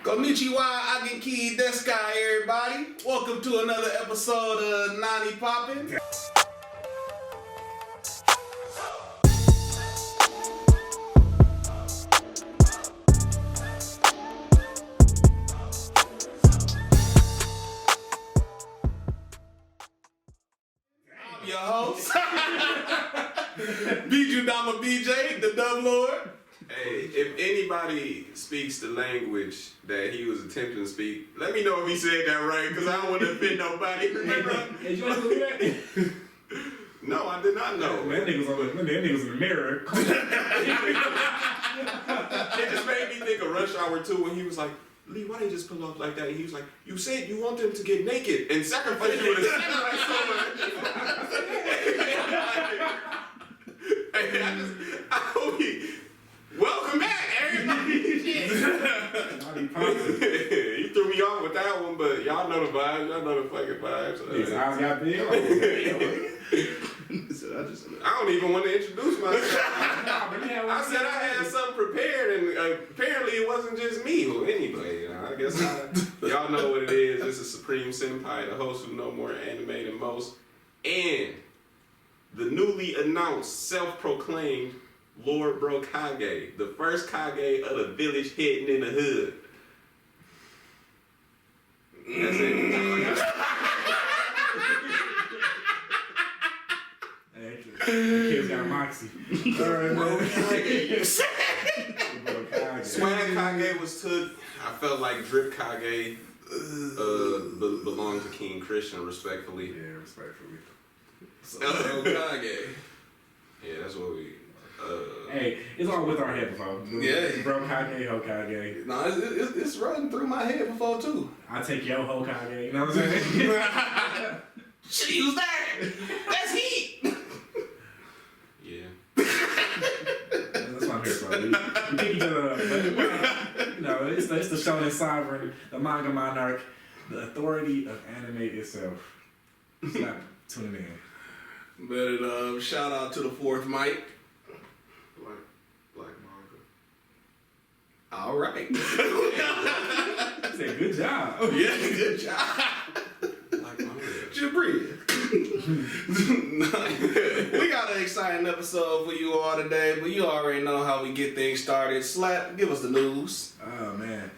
Konnichiwa, Agenki Deskai, everybody. Welcome to another episode of Nani Poppin. I'm your host, Biju Dama BJ, the Dub Lord. Hey, if anybody speaks the language that he was attempting to speak, let me know if he said that right, because I don't want to offend nobody. Remember? Did you look at that? No, I did not know. That nigga was in the mirror. It just made me think of Rush Hour 2 when he was like, Lee, why did you just pull off like that? And he was like, you said you want them to get naked and sacrifice you with a samurai sword. I hope he... Welcome back, everybody. You threw me off with that one, but y'all know the vibes. Y'all know the fucking vibes. His eyes got big. I don't even want to introduce myself. I said I had something prepared, and apparently it wasn't just me. Well, anyway, I guess y'all know what it is. This is Supreme Senpai, the host who know more anime than most, and the newly announced, self-proclaimed Lord Bro Kage, the first Kage of the village hidden in the hood. That's it. The kids got moxie. Swag Kage was took. I felt like Drip Kage belonged to King Christian, respectfully. Yeah, respectfully. So, Kage. Yeah, that's what we... Hey, it's all with our head before. Yeah. Bro Hokage, Hokage. No, it's running through my head before too. I take your Hokage, you know what I'm saying? Should've used that. That's heat. Yeah. That's what I'm here for. We pick each other up. But, you know, it's the Shonen Sovereign, the manga monarch, the authority of anime itself. Stop tuning in. But shout out to the fourth mic. Black manga. All right. I said, good job. Yeah, good job. Black manga. Just breathe. We got an exciting episode for you all today, but you already know how we get things started. Slap, give us the news. Oh, man.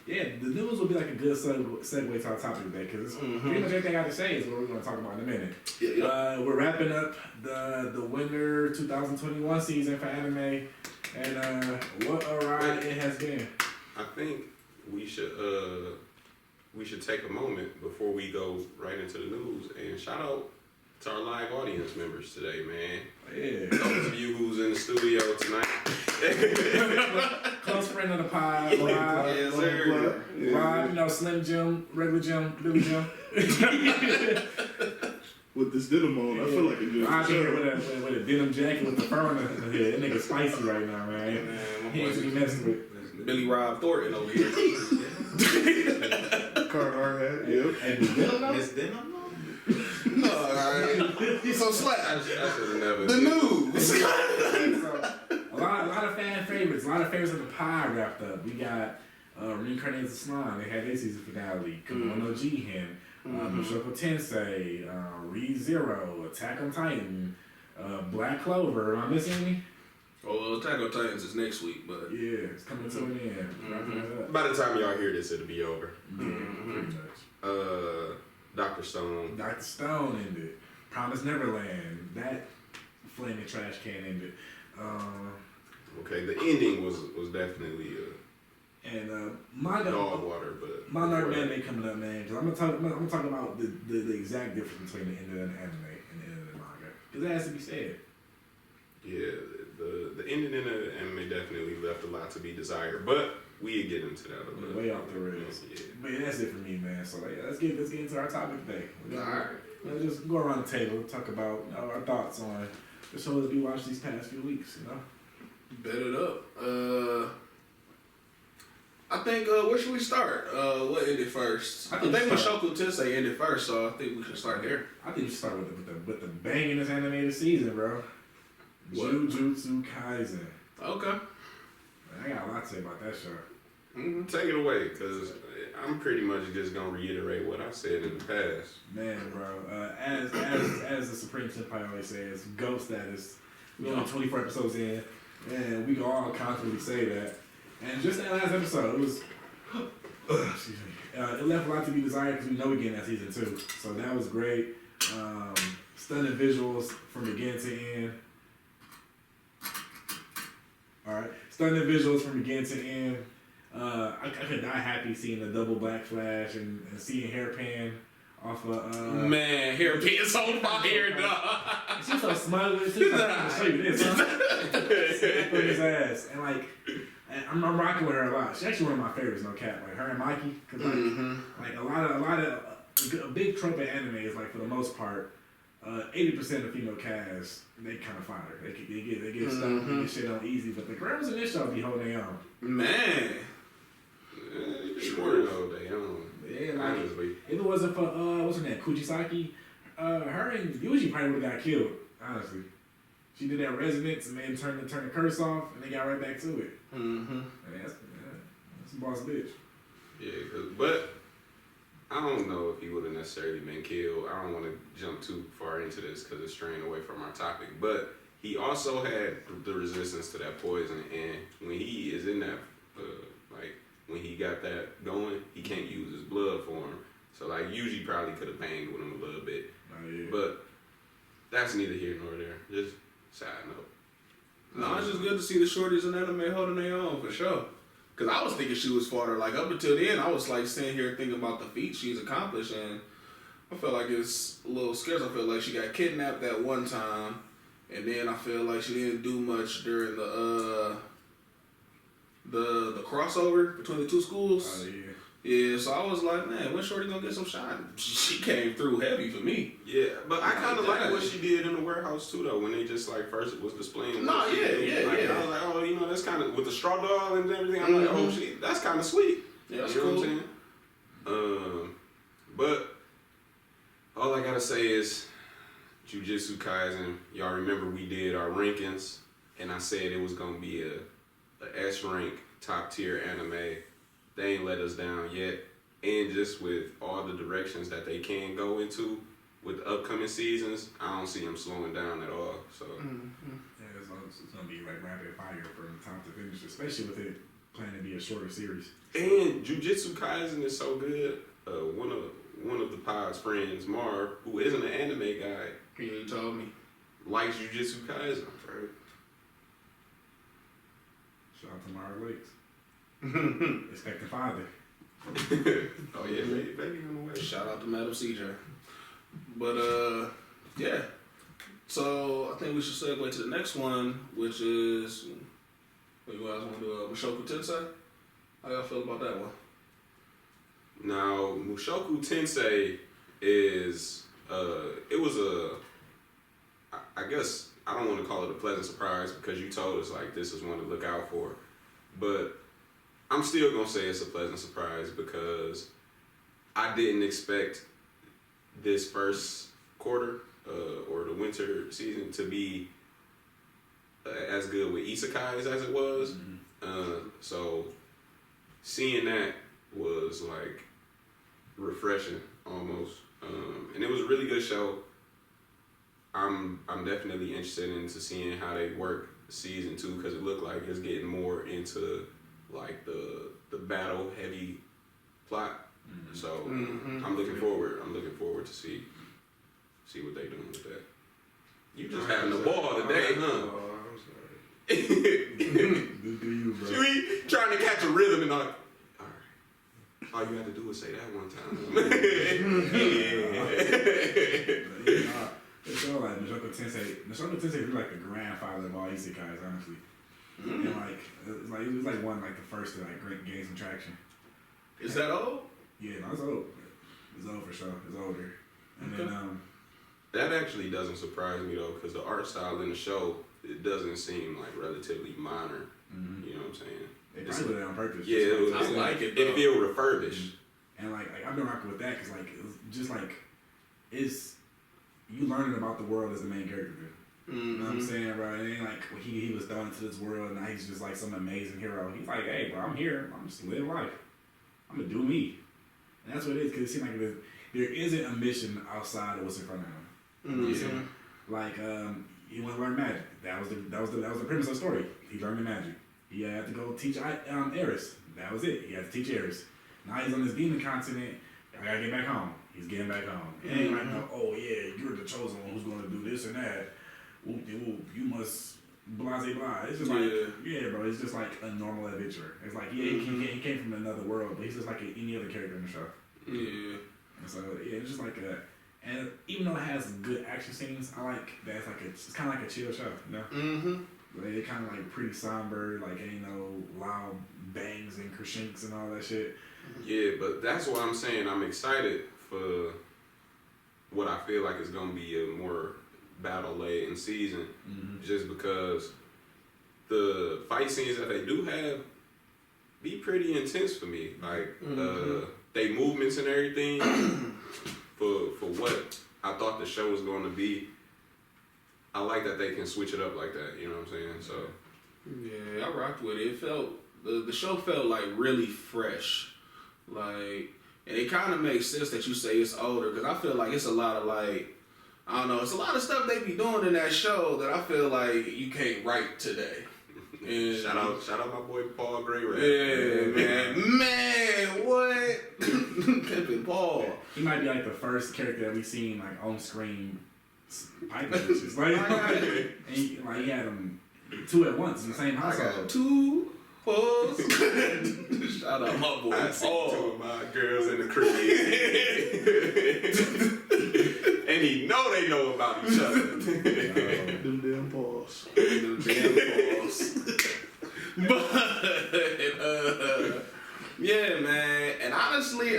Yeah, the news will be like a good segue to our topic today, because pretty much everything I have to say is what we're going to talk about in a minute. Yeah. We're wrapping up the winter 2021 season for anime, and what a ride it has been. I think we should take a moment before we go right into the news and shout out to our live audience members today, man. Yeah. Those of you who's in the studio tonight. Close friend of the pod, Rob. Yes, sir. Rob, you know, Slim Jim, regular Jim, Billy Jim. With this denim on, I feel like a good Rob here with a denim jacket with the fur on the head. That nigga spicy right now, man. Man, He ain't to be messing with. Billy Rob Thornton over here. Carter hat, yep. And the denim though? Miss Denim? Alright. So Slap, I should have never. the news. A lot of fan favorites. A lot of favorites of the pod wrapped up. We got Reincarnated Slime. They had their season finale. Kimono Jihen, Mushoku Tensei, Re:Zero, Attack on Titan, Black Clover. Am I missing any? Well, Attack on Titans is next week, but Yeah, it's coming to an end. Wrapping it up. By the time y'all hear this, it'll be over. Yeah, pretty much. Dr. Stone. Dr. Stone ended. Promised Neverland. That flaming trash can ended. Okay, the ending was definitely My dog water, but my nerd anime coming up, man. Cause I'm gonna talk about the exact difference between the end of the anime and the end of the manga. Cause it has to be said. yeah, the ending in the anime definitely left a lot to be desired, but we'll get into that a little bit. Way off the rails. Yeah. But yeah, that's it for me, man. So yeah, let's get into our topic today. alright. Let's just go around the table and talk about our thoughts on the shows we watched these past few weeks. You know. Bet it up. I think, where should we start? What ended first? I think Mushoku Tensei ended first, so I think we should start there. I think we should start with the bangingest animated season, bro. What? Jujutsu Kaisen. Okay. Man, I got a lot to say about that show. Take it away, because I'm pretty much just going to reiterate what I said in the past. Man, bro, as the Supreme Senpai always says, GOAT status. We only 24 episodes in, and we can all confidently say that. And just that last episode, it was, excuse me, it left a lot to be desired because we know we're getting that season 2. So that was great. Stunning visuals from beginning to end. Alright, stunning visuals from beginning to end. I could die happy seeing the double black flash and seeing Hairpan off of man, Hairpan's on fire, dog. She's so smug with it. She's like, I'm gonna show you this, huh? Snap on his ass. And like, I'm rocking with her a lot. She's actually one of my favorites, no cap. Like her and Mikey, cause like a lot of a big trope in anime is like for the most part, 80% of female cast they kind of fire. They get stuff, they get shit on easy, but the girls in this show be holding their own. Man, sure though they own. Yeah, like if it wasn't for what's her name, Kujisaki, her and Yuji probably would have got killed. Honestly, she did that resonance and then turned the curse off, and they got right back to it. That's a boss bitch. Yeah, but I don't know if he would have necessarily been killed. I don't want to jump too far into this because it's straying away from our topic. But he also had the resistance to that poison, and when he is in that, when he got that going, he can't use his blood for him. So like, Yuji probably could have banged with him a little bit. Oh, yeah. But that's neither here nor there. Just side note. No, it's just good to see the shorties in anime holding their own for sure. Cause I was thinking she was farther. Like up until then, I was like sitting here thinking about the feat she's accomplished, and I feel like it's a little scarce. I feel like she got kidnapped that one time, and then I feel like she didn't do much during the crossover between the two schools. Oh yeah. Yeah, so I was like, man, when Shorty gonna get some shine? She came through heavy for me. Yeah, but I kind of like what she did in the warehouse too, though. When they just like first was displaying. No, yeah. I was like, oh, you know, that's kind of with the straw doll and everything. I'm like, oh, that's kind of sweet. Yeah, that's you know cool. what I'm saying? But all I gotta say is, Jujutsu Kaisen. Y'all remember we did our rankings, and I said it was gonna be a S rank top tier anime. They ain't let us down yet. And just with all the directions that they can go into with the upcoming seasons, I don't see them slowing down at all. So Yeah, it's gonna be like rapid fire from top to finish, especially with it planning to be a shorter series. And Jujutsu Kaisen is so good. One of the pod's friends, Marv, who isn't an anime guy, He told me. likes Jujutsu Kaisen. Right? Shout out to Mara Lakes. Expecting father. Oh yeah, baby on the way. Shout out to Madam CJ. But yeah. So I think we should segue to the next one, which is, what you guys want to do? Mushoku Tensei. How y'all feel about that one? Now, Mushoku Tensei is, it was I guess, I don't want to call it a pleasant surprise because you told us, like, this is one to look out for. But I'm still going to say it's a pleasant surprise because I didn't expect this first quarter, or the winter season to be as good with Isekais as it was. So seeing that was like refreshing almost, and it was a really good show. I'm definitely interested into seeing how they work season 2 because it looked like it's getting more into like the battle heavy plot. So I'm looking forward. To see what they doing with that. You just having a ball today, huh? I'm sorry. Do you, bro? You trying to catch a rhythm and all right. All you have to do is say that one time. It's all like Mushoku Tensei. Mushoku Tensei is like the grandfather of all isekais, honestly. And like it was like one like the first to like gain some traction. Is that old? Yeah, no, it's old. It's old for sure. It's older. And then that actually doesn't surprise me though, because the art style in the show, it doesn't seem like relatively modern. You know what I'm saying? They probably did it on purpose. Yeah, I like it. It feel refurbished. And like I've been rocking with that because like it's just like it's you learning about the world as the main character. You know what I'm saying, bro? It ain't like he was thrown into this world and now he's just like some amazing hero. He's like, hey, bro, I'm here. I'm just live life. I'm gonna do me. And that's what it is, because it seems like there isn't a mission outside of what's in front of him. Like, he went to learn magic. That was the premise of the story. He learned the magic. He had to go teach Eris. That was it. He had to teach Eris. Now he's on this demon continent. I gotta get back home. He's getting back home. It ain't like, no, oh yeah, you're the chosen one who's gonna do this and that. Whoop de whoop. You must blase blah. It's just like, yeah, bro. It's just like a normal adventurer. It's like, yeah, he came from another world, but he's just like any other character in the show. Yeah. And so yeah, it's just like and even though it has good action scenes, I like that it's kind of like a chill show, you know? But it kind of like pretty somber, like ain't no loud bangs and creshinks and all that shit. Yeah, but that's why I'm saying I'm excited for what I feel like is gonna be a more battle-laden season, just because the fight scenes that they do have be pretty intense for me. Like they movements and everything for what I thought the show was going to be. I like that they can switch it up like that. You know what I'm saying? So yeah, I rocked with it. It felt the show felt like really fresh, like, and it kind of makes sense that you say it's older, because I feel like it's a lot of like, I don't know, it's a lot of stuff they be doing in that show that I feel like you can't write today. And shout out my boy Paul Gray. Yeah, man, what? Pimpin' Paul. He might be like the first character that we seen like on screen piping bitches. Like, he had them two at once in the same household. I got two hoes. Shout out my boy I see Paul. two of my girls in the crib. And he know they know about each other. Them damn paws. Them damn paws. But yeah, man. And honestly,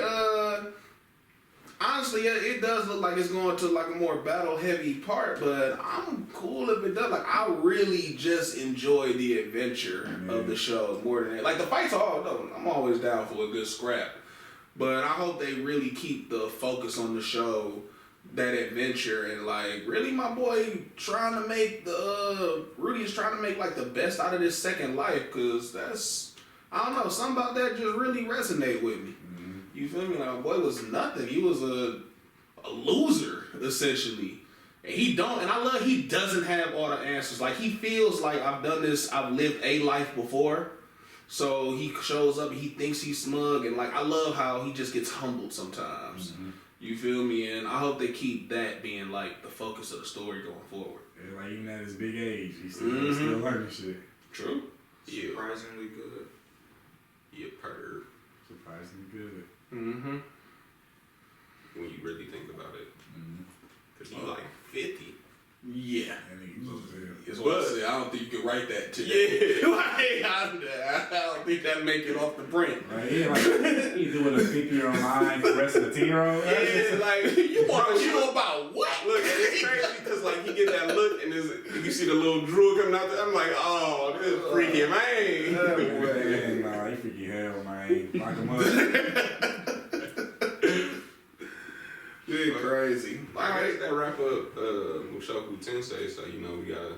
yeah, it does look like it's going to like a more battle heavy part, but I'm cool if it does. Like, I really just enjoy the adventure of the show more than that. Like, the fights I'm always down for a good scrap. But I hope they really keep the focus on the show, that adventure, and like really my boy trying to make Rudy is trying to make like the best out of this second life, because that's, I don't know, something about that just really resonate with me. You feel me? Like, my boy was nothing. He was a loser essentially, and I love he doesn't have all the answers. Like, he feels like I've done this, I've lived a life before. So he shows up and he thinks he's smug, and like I love how he just gets humbled sometimes. You feel me? And I hope they keep that being like the focus of the story going forward. Yeah, like even at his big age, he's still learning shit. True. Yeah. Surprisingly good. Yeah, perv. Surprisingly good. When you really think about it. Cause he's like 50. Yeah. It's what I said. I don't think you can write that today. Yeah. I don't think that make it off the print. Right? Yeah, like he's doing a 50-year online for the rest of the 10-year-old. Yeah, like you want to know about what? Look, it's crazy because like he get that look and you see the little drool coming out there. I'm like, oh, this is freaky, man. Nah, he freaky hell, man. Lock him up. You're crazy. I guess that wrap up Mushoku Tensei, so you know we gotta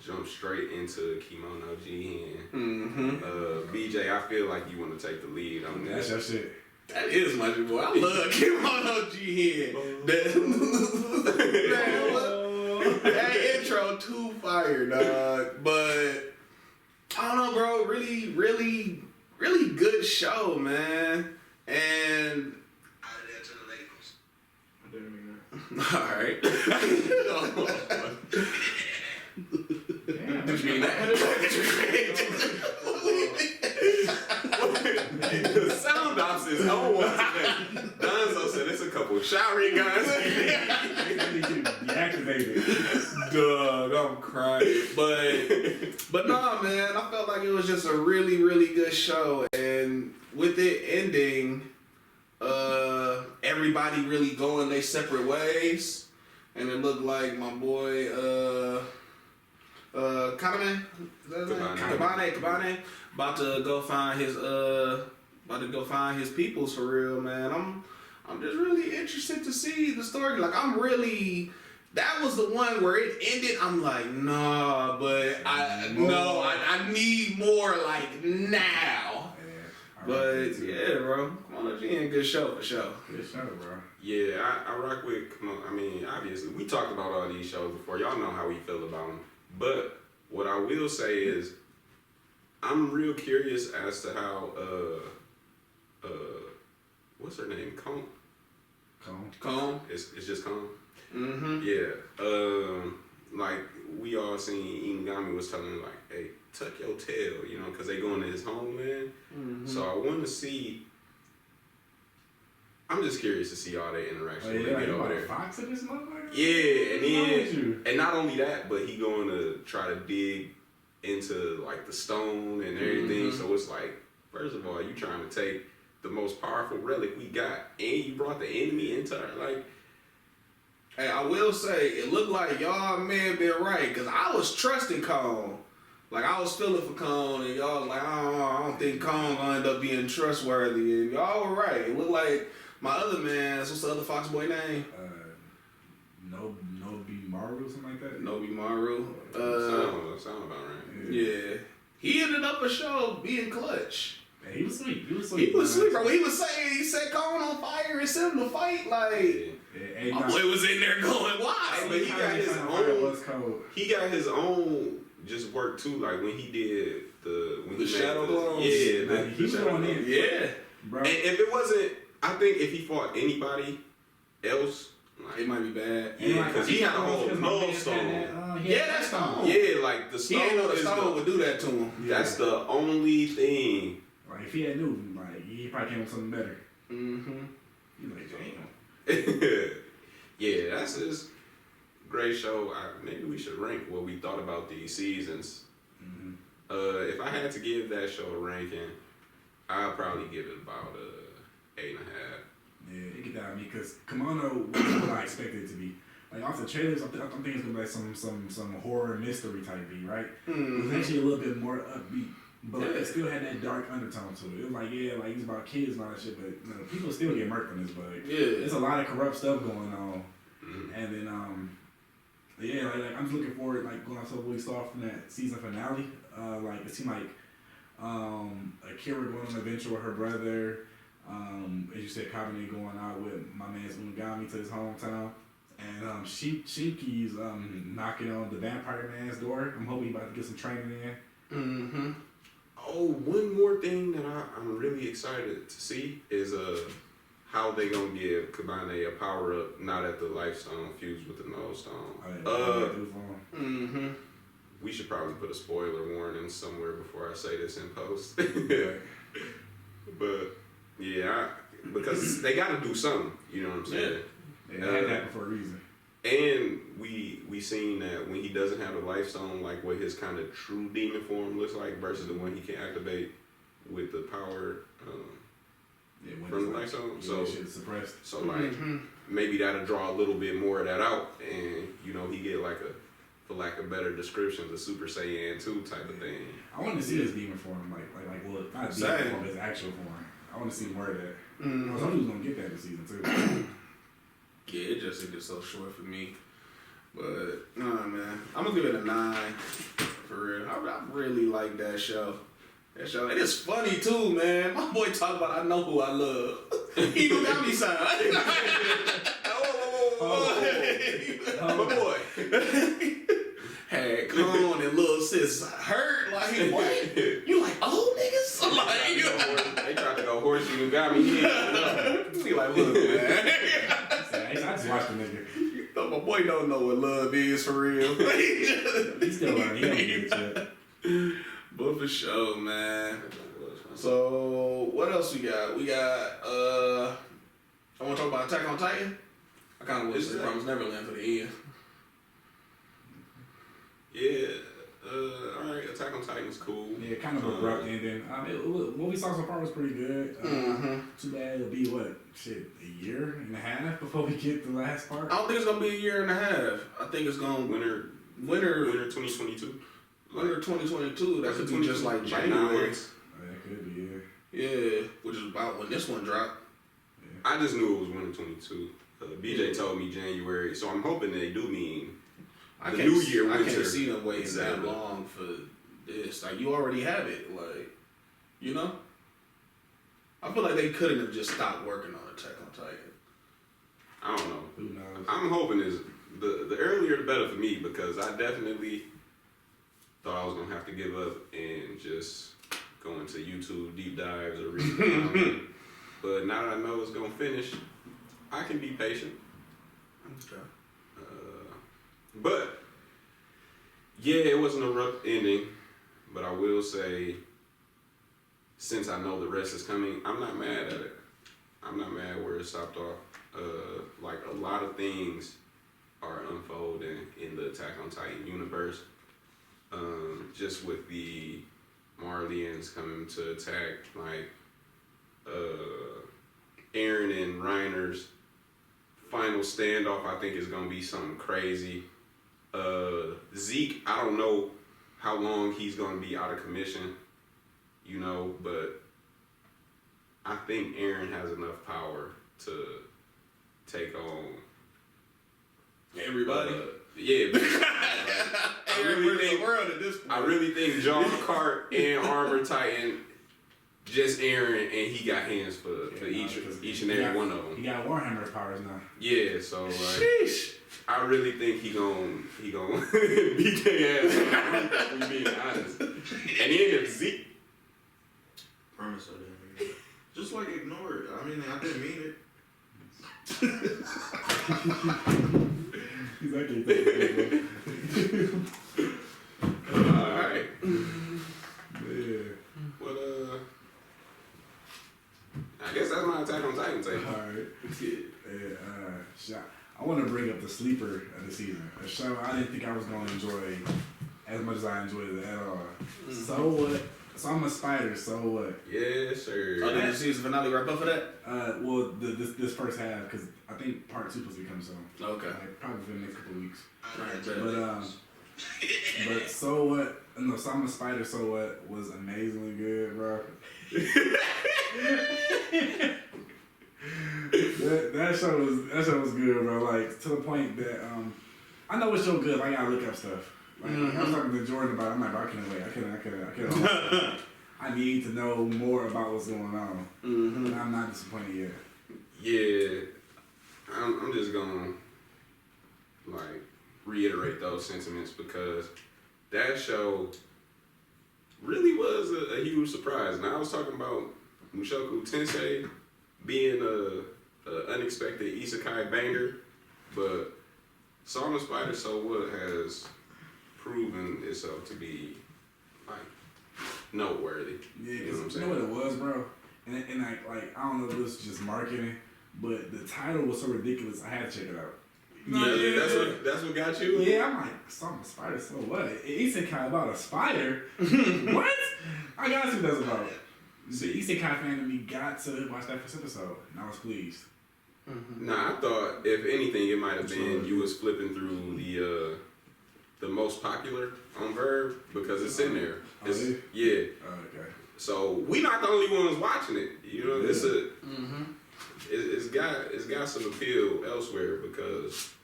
jump straight into Kimono Jihen. BJ, I feel like you want to take the lead on That's this. your shit. That is my shit, boy. I love Kimono Jihen. That intro too fire, dog. But I don't know, bro. Really, really, really good show, man. And alright. The sound ops is on once again. Donzo said it's a couple of showering guys. Deactivated. Dog, I'm crying. But nah, man, I felt like it was just a really, really good show. And with it ending, everybody really going their separate ways, and it looked like my boy Kabane about to go find his peoples for real, man. I'm just really interested to see the story. Like, I'm really that was the one where it ended. I'm like, nah, but I need more like now. But yeah, bro, Kimono G ain't good show for sure. Good show, bro. Yeah, I rock with Kimono. I mean, obviously, we talked about all these shows before. Y'all know how we feel about them. But what I will say is, I'm real curious as to how what's her name? Comb. It's just Comb. Mm-hmm. Yeah. Like we all seen Inugami was telling him like, hey, tuck your tail, you know, because they going to his homeland. Mm-hmm. So I want to see. I'm just curious to see all that interaction when they get over there. Fox in this motherfucker? Yeah, and then and not only that, but he going to try to dig into like the stone and everything. Mm-hmm. So it's like, first of all, you trying to take the most powerful relic we got, and you brought the enemy into it. Like, hey, I will say it looked like y'all may have been right because I was trusting Kong. Like I was feeling for Kong, and y'all was like, I don't think Kong gonna end up being trustworthy. And y'all were right. It looked like my other man. What's the other Fox boy name? Nobi Maru, something like that. Nobi Maru. Sound about right. Yeah. He ended up a show being clutch. Man, he was sweet. He was sweet, bro. He was saying he set Kong on fire and sent him to fight. Like my boy was in there going, why? But he got his own. He got his own just work too. Like when he did the shadow clones. Yeah, he was going in. Yeah, bro. And if it wasn't, I think if he fought anybody else, like, it might be bad. Yeah, because he had a whole null stone. Yeah, that's stone. Yeah, like the stone. He didn't know the stone would do that to him. That's the only thing. Like if he had knew, like he probably came with something better. Mm-hmm. He's like, damn. Yeah, that's his great show. Maybe we should rank what we thought about these seasons. Mm-hmm. If I had to give that show a ranking, I'd probably give it about 8.5. Yeah, it get down to me because Kimono was what I expected it to be. Like off the trailers, I'm thinking it's gonna be like some horror mystery type beat, right? Mm-hmm. It was actually a little bit more upbeat, but like, it still had that dark undertone to it. It was like like it's about kids and all that shit, but you know, people still get murked in this. But there's a lot of corrupt stuff going on, and then like I'm just looking forward like going off to what we saw from that season finale. Like it seemed like Akira going on an adventure with her brother. As you said, Kabane going out with my man's Unagami to his hometown. And Shiki's knocking on the vampire man's door. I'm hoping he's about to get some training in. Mm-hmm. Oh, one more thing that I'm really excited to see is how they gonna give Kabane a power up not at the life stone fused with the nose stone. We should probably put a spoiler warning somewhere before I say this in post. But yeah, because they got to do something. You know what I'm saying? Yeah, they had that for a reason. And we seen that when he doesn't have the life stone, like what his kind of true demon form looks like versus the one he can activate with the power from the life stone. So shit's suppressed. So like maybe that'll draw a little bit more of that out, and you know he get like for lack of better description, the Super Saiyan 2 type of thing. I want to see his demon form, well, not demon form, his actual form. I want to see more of that. I was hoping he was gonna get that this season too. Yeah, it just ended so short for me. But nah, man, I'm gonna give it a 9 for real. I really like that show. And it's funny too, man. My boy talk about I know who I love. He don't got me signed. My boy. Hey, come on, and little sis hurt like what? You like old niggas? Like they tried to go horsey and got me. He like, look, man. I just watched the nigga. My boy don't know what love is for real. He's still learning. He don't get it yet. But for sure, man. So what else we got? We got I want to talk about Attack on Titan. I kind of wish they promised Neverland for the end. Yeah. Alright, Attack on Titan is cool. Yeah, kind of abrupt ending. What we saw so far was pretty good. Too bad it'll be a year and a half before we get the last part. I don't think it's gonna be a year and a half. I think it's gonna winter 2022. Winter 2022. That could be just like January. That could be, yeah. Yeah, which is about when this one dropped. I just knew it was winter 22. BJ told me January, so I'm hoping they do mean I the can't, New Year, I winter. can't see them waiting that etc. long for this. Like, you already have it. Like, you know? I feel like they couldn't have just stopped working on Attack on Titan. I don't know. Who knows? I'm hoping is the earlier the better for me, because I definitely thought I was gonna have to give up and just go into YouTube deep dives or read the comic. But now that I know it's gonna finish, I can be patient. Okay. But yeah, it wasn't a rough ending. But I will say, since I know the rest is coming, I'm not mad at it. I'm not mad where it stopped off. Like, a lot of things are unfolding in the Attack on Titan universe. Just with the Marlians coming to attack, like Eren and Reiner's final standoff, I think is gonna be something crazy. Zeke, I don't know how long he's gonna be out of commission, you know, but I think Eren has enough power to take on Everybody? Yeah. I really think John Cart and Armor Titan, just Eren, and he got hands for each and every one of them. He got Warhammer powers now. Yeah, so like, Sheesh. I really think he gon' beat their ass. I'm being honest. And then if Zeke, Promise I didn't mean it. Just like ignore it. I mean, I didn't mean it. He's like, alright. yeah. Well, I guess that's my Attack on Titan take. Alright. Yeah, I want to bring up the sleeper of the season. A show I didn't think I was going to enjoy as much as I enjoyed it at all. Mm-hmm. So what? So I'm a spider, so what? Yes, sir. Oh, did the season finale wrap up for that? Well, this first half, because I think part 2 was to come soon. Okay. Like, probably for the next couple of weeks. Alright, But so what? No, so I'm a spider. So what was amazingly good, bro. that show was good, bro. Like, to the point that I know it's so good. Like, I gotta look up stuff. Like, I was talking to Jordan about it. I'm like, bro, I couldn't wait. I couldn't. I need to know more about what's going on. Mm-hmm. And I'm not disappointed yet. Yeah, I'm just gonna like reiterate those sentiments, because that show really was a huge surprise. And I was talking about Mushoku Tensei being a unexpected isekai banger, but Song of Spider So What has proven itself to be like noteworthy. Yeah, You know what I'm you saying? know what it was, bro? And like I don't know if this was just marketing, but the title was so ridiculous. I had to check it out. Yeah, that's what got you. Yeah, I'm like, some spider, so what? Isekai about a spider? What? I gotta see what that's about. The Isekai fan in me got to watch that first episode, and I was pleased. Nah, I thought if anything, it might have been you was flipping through the most popular on Verve, because it's in there. It's, yeah. Okay. So we not the only ones watching it. You know, it's a it's got some appeal elsewhere, because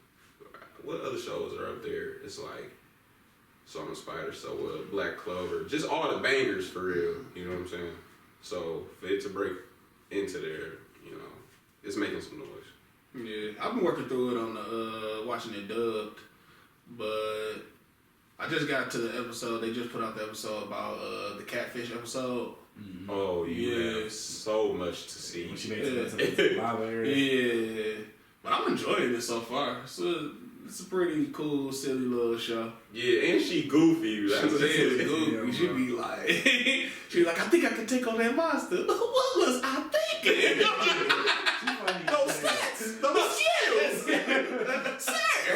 what other shows are up there? It's like Song of Spider, So Black Clover, just all the bangers for real. You know what I'm saying? So for it to break into there, you know, it's making some noise. Yeah, I've been working through it on the watching it dubbed, but I just got to the episode. They just put out the episode about the catfish episode. Mm-hmm. Oh, you have Yes. so much to see. When she made it to the lava area. Yeah, but I'm enjoying it so far. It's a pretty cool, silly little show. Yeah, and she goofy. That's what it She is is. goofy. She be like, she be like, I think I can take on that monster. What was I thinking? Those slats, those skills, sir.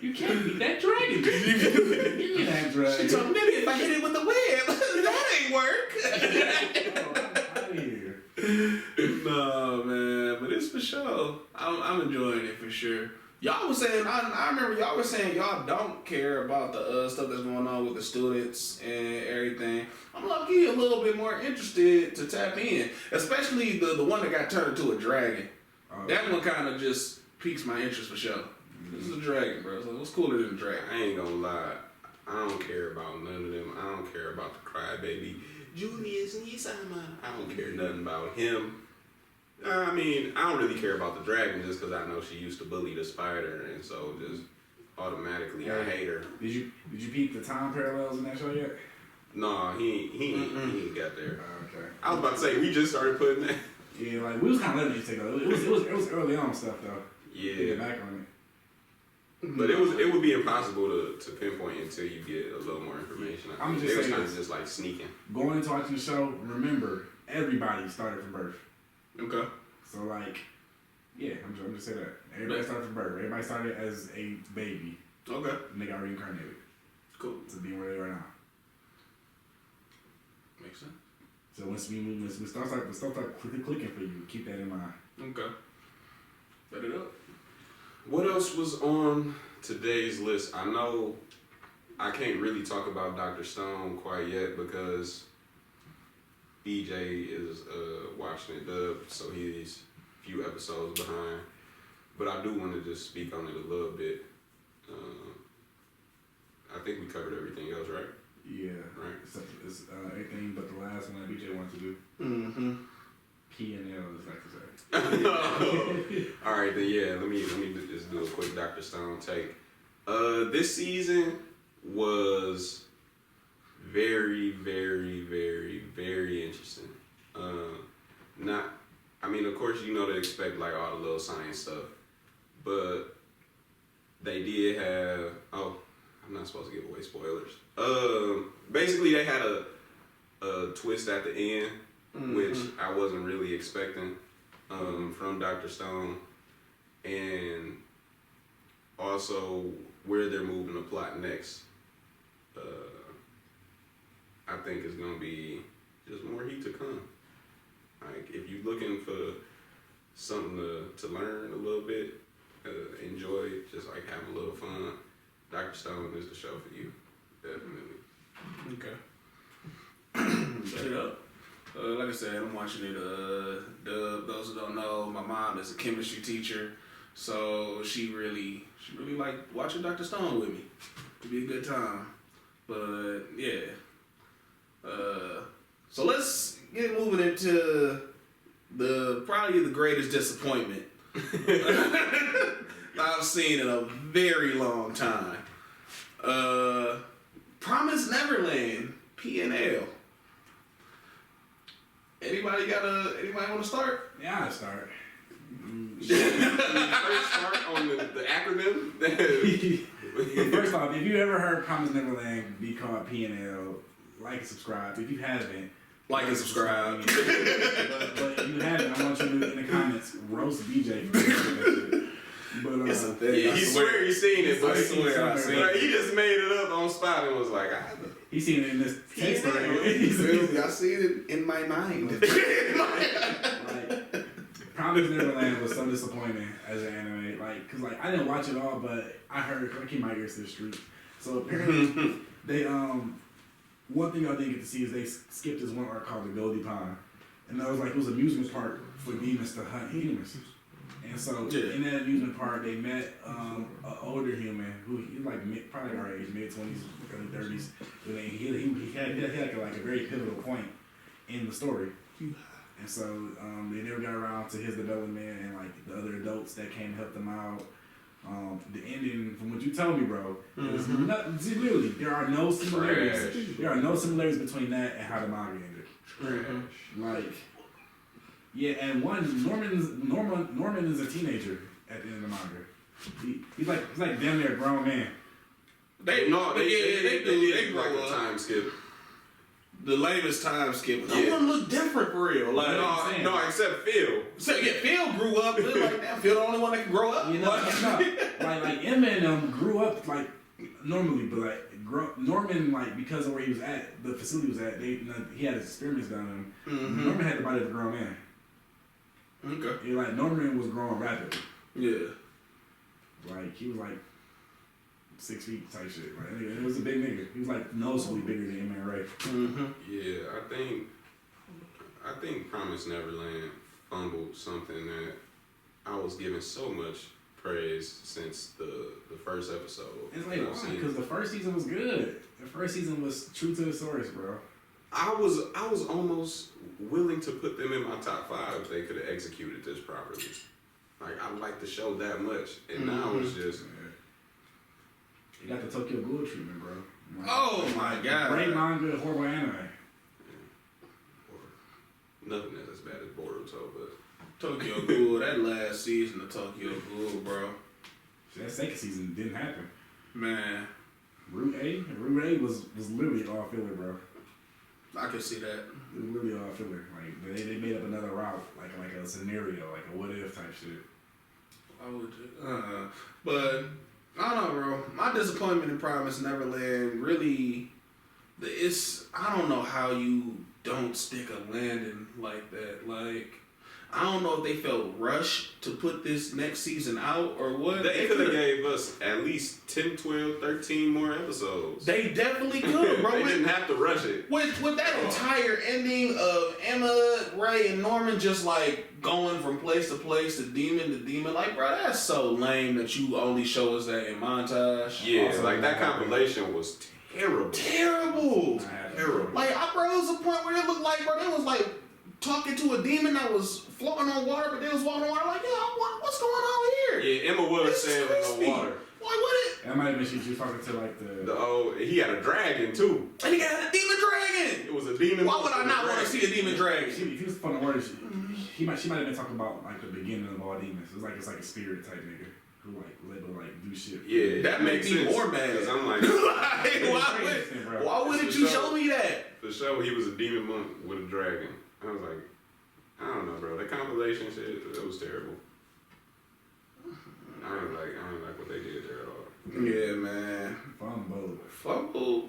You can't beat that dragon. You beat that dragon. She told me maybe if I hit it with the web, that ain't work. I'm out of here. No, man, but it's for sure. I'm enjoying it for sure. Y'all was saying, I remember y'all were saying y'all don't care about the stuff that's going on with the students and everything. I'm lucky a little bit more interested to tap in, especially the one that got turned into a dragon. That one kind of just piques my interest for sure. This is a dragon, bro. So what's cooler than a dragon? I ain't gonna lie. I don't care about none of them. I don't care about the crybaby Julius Nisama. I don't care nothing about him. I mean, I don't really care about the dragon just because I know she used to bully the spider, and so just automatically I hate her. Did you peep the time parallels in that show yet? No, he ain't got there. Okay. I was about to say we just started putting that. Yeah, like we was kind of letting you take over. It was early on stuff though. Yeah. Get back on it. But it would be impossible to pinpoint until you get a little more information. I'm just it was saying kind of just like sneaking. Going into watching the show, remember everybody started from birth. Okay. So like, yeah, I'm just saying that everybody started from birth. Everybody started as a baby. Okay. And they got reincarnated. Cool. To be where they are now. Makes sense. So when stuff start clicking for you, keep that in mind. Okay. Set it up. What else was on today's list? I know I can't really talk about Dr. Stone quite yet because BJ is watching it dubbed, so he's a few episodes behind. But I do want to just speak on it a little bit. I think we covered everything else, right? Yeah. Right. It's everything but the last one that BJ wanted to do. Mm-hmm. P&L is like to say. All right, then yeah. Let me just do a quick Dr. Stone take. This season was very, very, very, very interesting. I mean, of course, you know to expect like all the little science stuff, but they did have. Oh, I'm not supposed to give away spoilers. Basically, they had a twist at the end, which I wasn't really expecting from Dr. Stone, and also where they're moving the plot next. I think is going to be just more heat to come. Like, if you're looking for something to learn a little bit, enjoy it, just like have a little fun, Dr. Stone is the show for you. Definitely. Okay. Set it up. Like I said, I'm watching it dub. Those who don't know, my mom is a chemistry teacher, so she really liked watching Dr. Stone with me. It'd be a good time. But yeah. So let's get moving into probably the greatest disappointment I've seen in a very long time. Promised Neverland, P&L. Anybody want to start? Yeah, I'll start. First start on the acronym. First off, if you ever heard Promise Neverland be called P&L, like and subscribe. If you haven't, like and subscribe. But if you haven't, I want you to in the comments roast BJ for that shit. But It's a thing. Yeah, he swear he's seen it, but I swear I seen it. he just made it up on spot and was like, He's seen it in this text. I see it in my mind. Like, Promise Neverland was so disappointing as an anime. Like, cause like I didn't watch it all, but I heard I keep my ears to the street. So apparently they one thing I didn't get to see is they skipped this one arc called the Goldie Pond, and that was like it was an amusement park for demons to hunt humans. And so in that amusement park, they met an older human who he was like probably our age, mid-20s, early 30s. He had like a very pivotal point in the story. And so they never got around to his development and like the other adults that came to help them out. The ending, from what you told me, bro, is literally there are no similarities. Trash. There are no similarities between that and how the manga ended. Trash. Like, yeah, and Norman is a teenager at the end of the manga. He's like damn near a grown man. They did grow like a up. time skip. The latest time skip. Yeah. That one look different for real. Like No, except Phil. So yeah, Phil grew up. It was like damn, Phil the only one that can grow up. You know, like Emma and them grew up like normally, but like Norman, like because of where he was at, the facility was at, he had his experiments done on him. Norman had the body of a grown man. Okay. Yeah, like Norman was growing rapidly. Yeah. Like he was like 6 feet type shit. Like it was a big nigga. He was like noticeably bigger than Emma and Ray. Yeah, I think Promise Neverland fumbled something that I was given so much praise since the first episode. It's like, why? Because the first season was good. The first season was true to the source, bro. I was almost willing to put them in my top 5 if they could have executed this properly. Like, I like the show that much, and now it's just. You got the Tokyo Ghoul treatment, bro. Like, oh my god! Great manga, horrible anime. Nothing that's as bad as Boruto, but Tokyo Ghoul, that last season of Tokyo Ghoul, bro. That second season didn't happen. Man, Route A was literally all filler, bro. I can see that. It was literally all filler. Like they made up another route, like a scenario, like a what if type shit. I would, but I don't know, bro. My disappointment in Promised Neverland really, I don't know how you don't stick a landing like that. Like, I don't know if they felt rushed to put this next season out or what. They could have gave us at least 10, 12, 13 more episodes. They definitely could, bro. They didn't have to rush it. With that entire ending of Emma, Ray, and Norman just like going from place to place to demon, like, bro, that's so lame that you only show us that in montage. Yeah, Also, like that compilation was terrible. Terrible. Like, bro, it was a point where it looked like, bro, they was like talking to a demon that was floating on water, but they was walking on water like, what's going on here? Yeah, Emma was saying in the water. Why would it? That might have been she was talking to like he had a dragon too. And he had a demon dragon. It was a demon. Why would I not want to see a demon dragon? If he was from the word, she might have been talking about like the beginning of all demons. It's like a spirit type nigga who like able to like do shit. Yeah, that makes me more mad. Cause I'm like, why wouldn't you show me that? The show he was a demon monk with a dragon. I was like, I don't know, bro. That compilation shit, that was terrible. I didn't like what they did there at all. Yeah, man. Fumble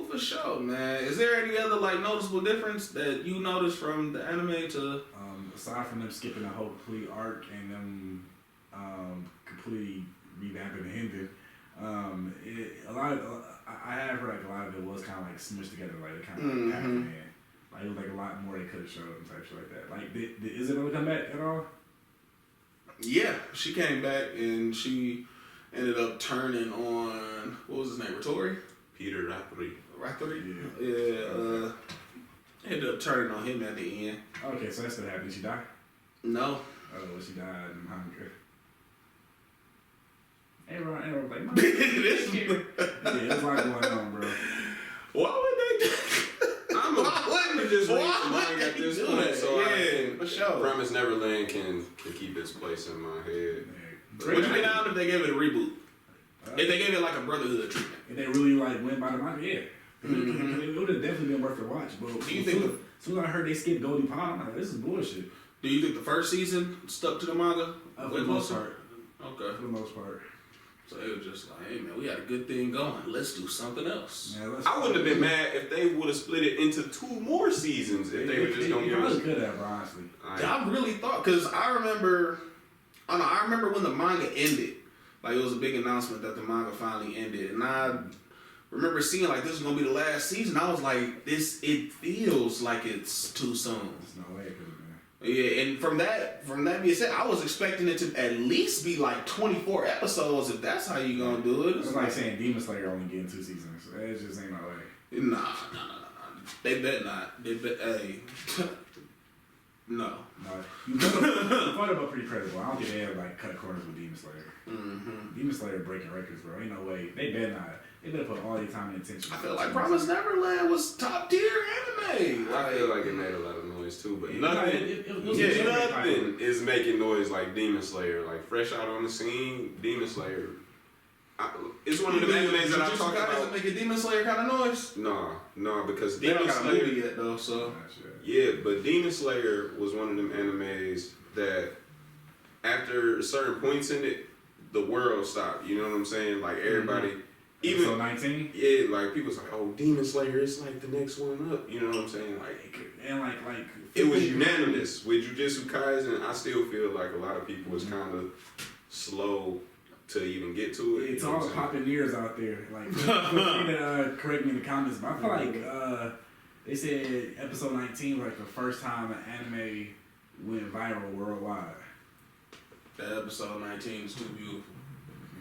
for sure, man. Is there any other like noticeable difference that you noticed from the anime to? Aside from them skipping the whole complete arc and them completely revamping the ending, I have heard like a lot of it was kind of like smushed together, like it kind of like packed in. Like it was like a lot more they could have showed and type shit like that. Like, did Isabella come back at all? Yeah, she came back and she ended up turning on, what was his name, Ratori? Peter Ratori. Yeah. Ended up turning on him at the end. Okay, so that's what happened. Did she die? No. Oh, well, she died in hunger. Everyone like, my yeah, it's like going on, bro. Why would they do I'm just read the manga at this point, so yeah, for sure. Promise Neverland can keep its place in my head. Would you be down if they gave it a reboot? If they gave it like a Brotherhood treatment? If they really like went by the manga, yeah. It would have definitely been worth a watch. But do you think as soon as I heard they skipped Goldie Pond, I'm like, this is bullshit. Do you think the first season stuck to the manga? For the most part. Okay. For the most part. So it was just like, hey man, we had a good thing going. Let's do something else. Yeah, I wouldn't have been mad if they would have split it into 2 more seasons if they were just going to give us. Could have, honestly. I really thought, because I remember when the manga ended. Like, it was a big announcement that the manga finally ended. And I remember seeing, like, this is going to be the last season. I was like, it feels like it's too soon. There's no way it could have been. Yeah, and from that being said, I was expecting it to at least be like 24 episodes if that's how you gonna do it. It's like saying Demon Slayer only getting 2 seasons. It just ain't no way. Nah. They bet not. They bet, hey. No. You thought about pretty credible. I don't think they ever like cut corners with Demon Slayer. Mm-hmm. Demon Slayer breaking records, bro. Ain't no way. They better not. They better put all their time and attention. I feel like Promised Neverland was top tier anime. I feel like it made a lot of noise too, but nothing is making noise like Demon Slayer. Like fresh out on the scene, Demon Slayer. It's one of the animes that I talk about. Doesn't make a Demon Slayer kind of noise. No, because they Demon don't got Slayer a movie yet though. So yeah, but Demon Slayer was one of them animes that after certain points in it, the world stopped. You know what I'm saying? Like everybody. Mm-hmm. Even so 19? Yeah, like people's like, oh, Demon Slayer is like the next one up. You know what I'm saying? Like, and like it was unanimous with Jujutsu Kaisen. I still feel like a lot of people was kind of slow to even get to it. It's all the popping ears out there. Like, feel free to correct me in the comments, but I feel like they said episode 19 was like the first time an anime went viral worldwide. That episode 19 is too beautiful.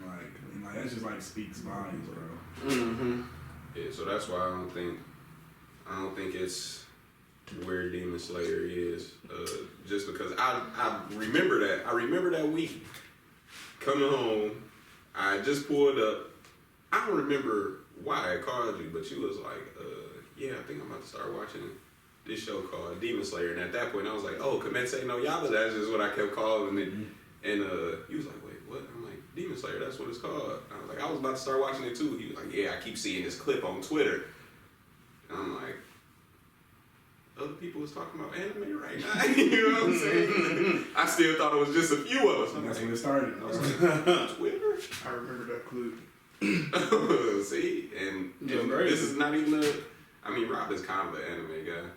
Like that just like speaks volumes, bro. Mm-hmm. Yeah, so that's why I don't think it's where Demon Slayer is. Just because I remember that. I remember that week coming home. I just pulled up. I don't remember why I called you, but you was like, yeah, I think I'm about to start watching this show called Demon Slayer. And at that point, I was like, oh, Kimetsu no Yaiba. That's just what I kept calling it. And he was like, wait, what? I'm like, Demon Slayer, that's what it's called. I was like, I was about to start watching it too. He was like, yeah, I keep seeing this clip on Twitter. And I'm like, other people was talking about anime right now. You know what I'm saying? I still thought it was just a few of us. That's when it started. I was like, Twitter? I remember that clip. See? And this is not even I mean, Rob is kind of an anime guy.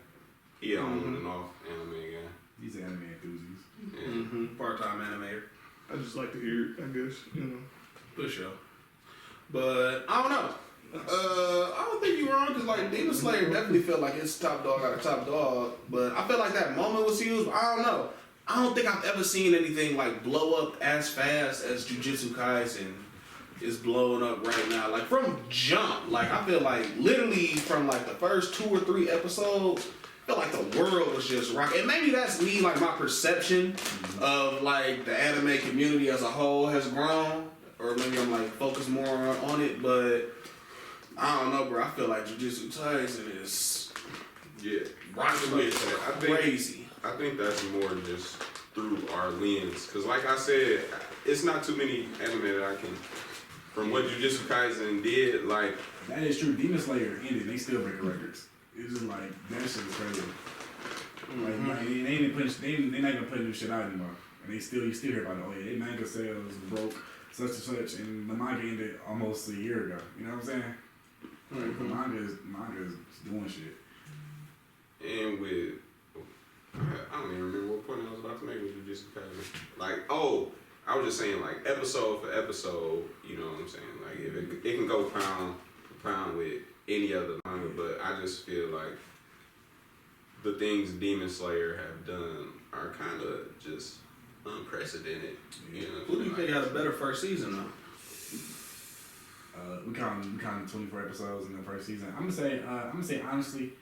He on and off anime guy. He's an anime enthusiast. Yeah. Mm-hmm. Part-time animator. I just like to hear it, I guess, you know. For sure. But, I don't know. I don't think you're wrong, because like Demon Slayer definitely felt like it's top dog out of top dog, but I feel like that moment was huge. I don't know. I don't think I've ever seen anything like blow up as fast as Jujutsu Kaisen is blowing up right now. Like from jump, like I feel like literally from like the first 2 or 3 episodes, I feel like the world was just rocking. And maybe that's me, like my perception of like the anime community as a whole has grown, or maybe I'm like focused more on it, but I don't know, bro. I feel like Jujutsu Kaisen is rocking with crazy. I think that's more just through our lens, because like I said, it's not too many anime that I can. From what Jujutsu Kaisen did, like that is true. Demon Slayer ended, they still breaking records. It's just like that shit is crazy. Like they not even putting new shit out anymore, and you still hear about it. Oh yeah, they manga sales broke such and such, and the manga ended almost a year ago. You know what I'm saying? Like, the manga is doing shit. And with I don't even remember what point I was about to make with Jujutsu Kaisen. Like, oh, I was just saying, like, episode for episode, you know what I'm saying? Like, if it can go pound for pound with any other manga, but I just feel like the things Demon Slayer have done are kind of just unprecedented. You know, who do you think had a better first season, though? We counted 24 episodes in the first season. I'm gonna say honestly,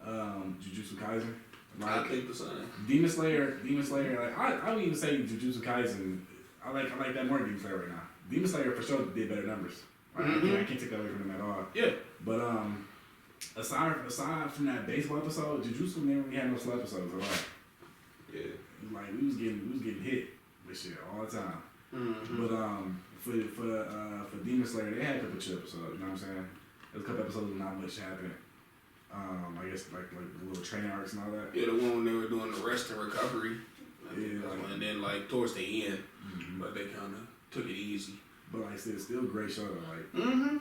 Jujutsu Kaisen. Like, I think the same. Demon Slayer. Like I would even say Jujutsu Kaisen. I like that more than Demon Slayer right now. Demon Slayer for sure did better numbers. Right? I can't take that away from them at all. Yeah. But aside from that baseball episode, Jujutsu never really had no slow episodes at all. Yeah. Like we was getting hit with shit all the time. Mm-hmm. But for Demon Slayer, they had a couple chill episodes. You know what I'm saying? There was a couple episodes with not much happening. I guess like the little training arcs and all that. Yeah, the one when they were doing the rest and recovery. Yeah, and then like towards the end, but they kind of took it easy. But like I said, still a great show though. Like,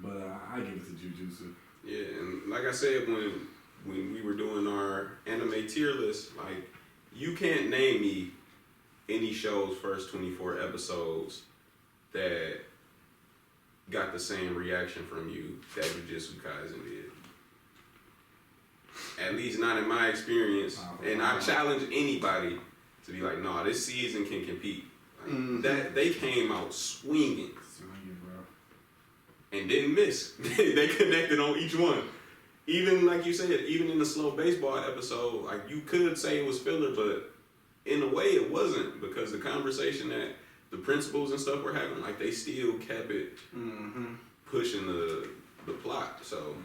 but I give it to Jujutsu. Yeah, and like I said, when we were doing our anime tier list, like you can't name me any show's first 24 episodes that got the same reaction from you that Jujutsu Kaisen did. At least not in my experience. And I challenge anybody to be like, nah, this season can compete. Like, that they came out swinging, bro, and didn't miss. They connected on each one. Even like you said, even in the slow baseball episode, like you could say it was filler, but in a way it wasn't, because the conversation that the principals and stuff were having, like they still kept it pushing the plot. So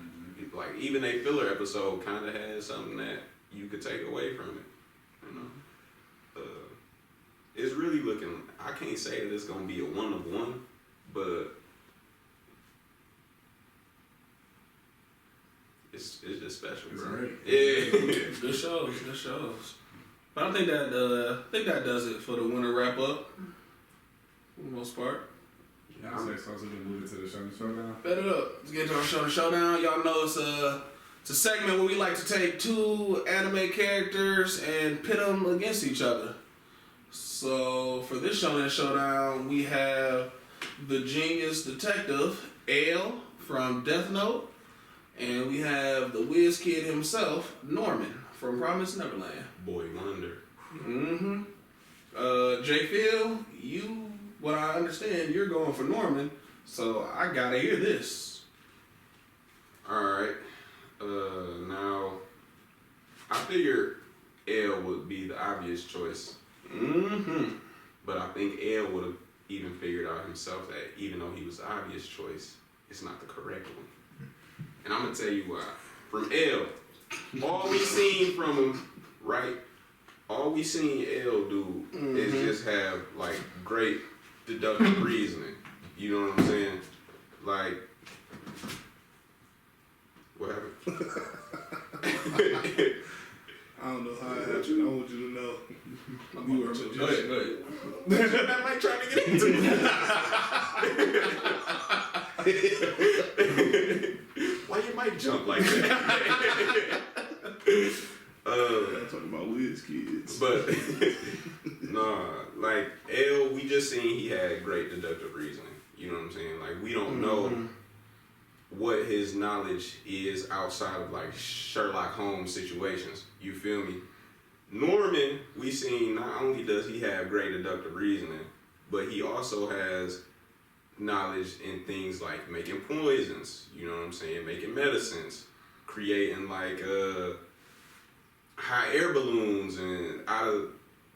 like even a filler episode kind of had something that you could take away from it. You know, it's really looking. I can't say that it's gonna be a 1 of 1, but it's just special, it's bro. Great. Yeah, Good shows. But I think that does it for the winter wrap up. For the most part. Yeah, I say so. So we can move it to the Shonen Showdown. Bet it up. Let's get to our Shonen Showdown. Y'all know it's a segment where we like to take 2 anime characters and pit them against each other. So for this Shonen Showdown, we have the genius detective L from Death Note, and we have the whiz kid himself, Norman from Promised Neverland. Boy Wonder. J. Phil, what I understand, you're going for Norman, so I gotta hear this. Alright. Now, I figured L would be the obvious choice. Mm-hmm. But I think L would have even figured out himself that even though he was the obvious choice, it's not the correct one. And I'm going to tell you why. From L, all we seen from him, right? All we seen L do is just have, like, great deductive reasoning. You know what I'm saying? Like, what happened? I don't know how it happened. I want you to know. You were a magician. Go ahead. That might try to get into it. Why you might jump like that? I'm talking about Wiz kids. But nah, like L, we just seen he had great deductive reasoning. You know what I'm saying? Like we don't know what his knowledge is outside of like Sherlock Holmes situations. You feel me? Norman, we seen not only does he have great deductive reasoning, but he also has knowledge in things like making poisons, you know what I'm saying, making medicines, creating like hot air balloons and out of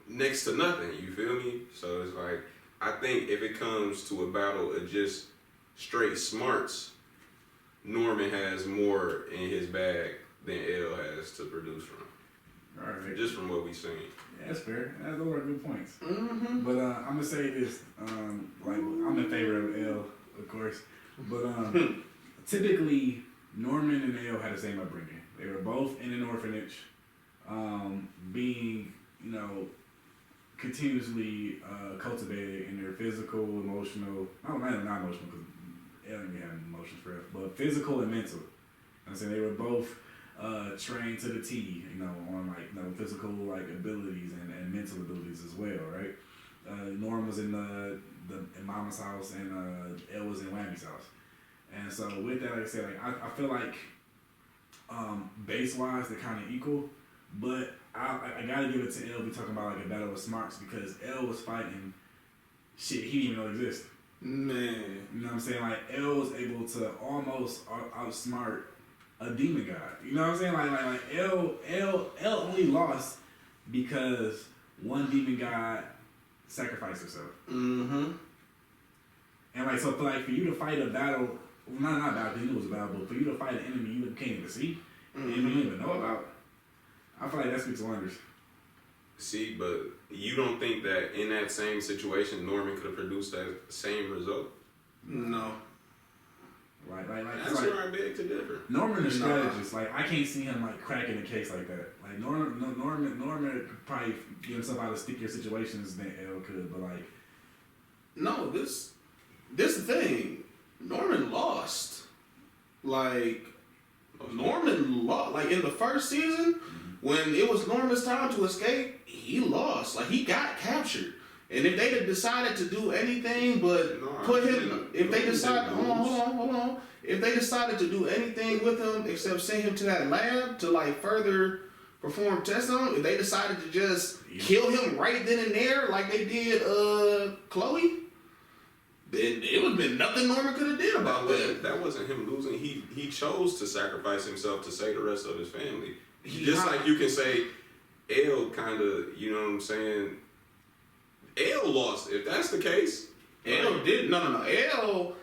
next to nothing, you feel me? So it's like, I think if it comes to a battle of just straight smarts, Norman has more in his bag than L has to produce from. All right. Just from what we've seen. Yeah, that's fair. Those are good points. Mm-hmm. But I'm gonna say this, like I'm in favor of L, of course. But typically Norman and L had the same upbringing. They were both in an orphanage, being, you know, continuously cultivated in their physical, emotional, not emotional because L didn't have emotions for it, but physical and mental. I'm saying they were both trained to the T, you know, on like, you know, physical like abilities and mental abilities as well, right? Norm was in in Mama's house and Elle was in Wammy's house, and so with that, like I said, like I feel like base wise they're kind of equal, but I gotta give it to Elle. We talking about like a battle of smarts because Elle was fighting shit he didn't even know existed. Man, you know what I'm saying? Like Elle was able to almost outsmart a demon god. You know what I'm saying? Like L only lost because one demon god sacrificed herself. mm-hmm. And like so, for you to fight a battle, well, not battle because you knew it was a battle, but for you to fight an enemy you can't even see, and you don't even know about, I feel like that speaks wonders. See, but you don't think that in that same situation Norman could have produced that same result? No. That's where I beg to differ. Norman is strategist. Like I can't see him like cracking a case like that. Like Norman could probably get himself out of stickier situations than L could. But like, no, this the thing. Norman lost. Like Norman lost. Like in the first season, when it was Norman's time to escape, he lost. Like he got captured. And if they had decided to do anything but put him, if they decided, hold on, if they decided to do anything with him except send him to that lab to like further perform tests on him, if they decided to just kill him right then and there like they did Chloe, then it would have been nothing Norman could have did about that. That wasn't him losing. He chose to sacrifice himself to save the rest of his family. Just like you can say, L kind of, you know what I'm saying. L lost. If that's the case, L did no. L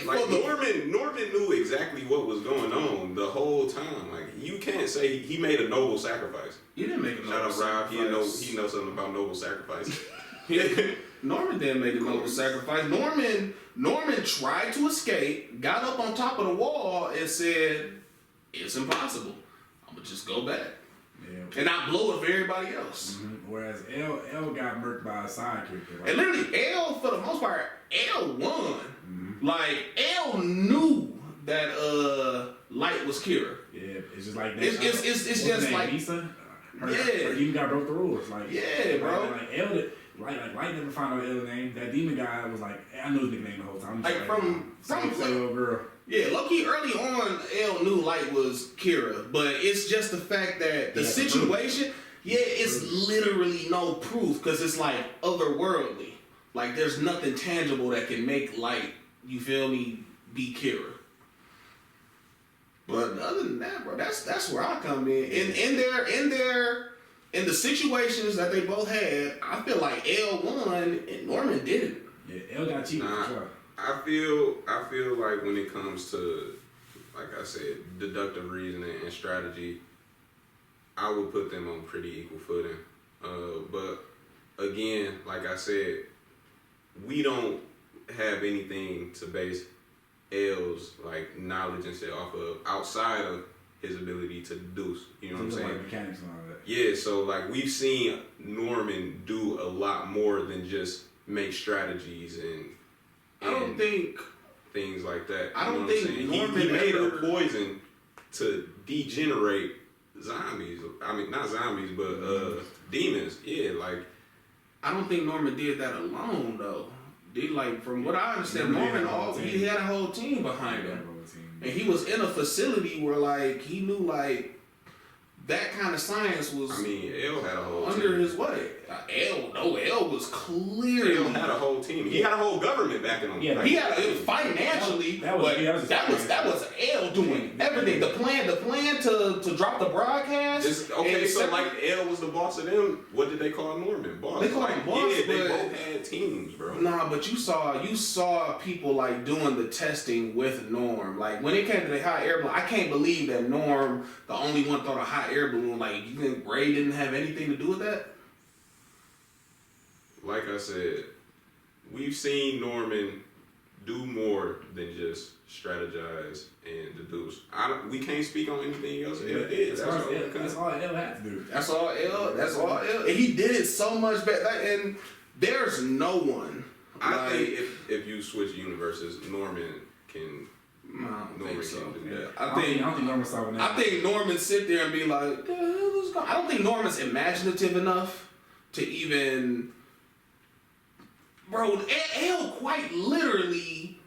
like Norman knew exactly what was going on the whole time. Like you can't say he made a noble sacrifice. He didn't make a noble sacrifice. Shout out Rob. He knows something about noble sacrifice. Norman didn't make a noble sacrifice. Norman tried to escape, got up on top of the wall, and said, "It's impossible. I'm gonna just go back." Yeah. And not blow it for everybody else. Mm-hmm. Whereas L got murked by a side character. Like, and literally, L, for the most part, L won. Mm-hmm. Like, L knew that Light was Kira. Yeah, it's just like that. It's just like... Lisa? Her demon guy broke the rules. Like, yeah, bro. Like L did... Like Light never found out L's name. That demon guy was like, I knew his nickname the whole time. Like, from little girl. Yeah, low-key early on, L knew Light was Kira, but it's just the fact that the situation, Yeah, it's literally no proof because it's like otherworldly. Like there's nothing tangible that can make Light, you feel me, be Kira. But other than that, bro, that's where I come in. In the situations that they both had, I feel like L won and Norman didn't. Yeah, L got cheated for sure. I feel like when it comes to, like I said, deductive reasoning and strategy, I would put them on pretty equal footing. But again, like I said, we don't have anything to base L's like knowledge and shit off of outside of his ability to deduce. You know what I'm saying? Like mechanics and all that. Yeah, so like we've seen Norman do a lot more than just make strategies and I don't think things like that. I don't think Norman he made ever, a poison to degenerate zombies. I mean, not zombies, but demons. Yeah, like I don't think Norman did that alone though. From what I understand, Norman he had a whole team behind him, and he was in a facility where like he knew like that kind of science was. I mean, L had a whole under team. his way. L was clearly. L had a whole team. He had a whole government backing him. Yeah, he had financially. That was L doing everything. The plan to drop the broadcast. So like L was the boss of them. What did they call Norman? Boss. They called him boss. Yeah, they both had teams, bro. Nah, but you saw people like doing the testing with Norm. Like when it came to the hot air balloon, I can't believe that Norm, the only one, thought a hot air balloon. Like you think Ray didn't have anything to do with that? Like I said, we've seen Norman do more than just strategize and deduce. We can't speak on anything else L did. That's all L had to do. That's all L. And he did it so much better. And there's no one. I think if you switch universes, Norman can. I don't think so. Yeah. I don't think Norman saw it. I think Norman sit there and be like, the hell is going on? I don't think Norman's imaginative enough to even. Bro, L quite literally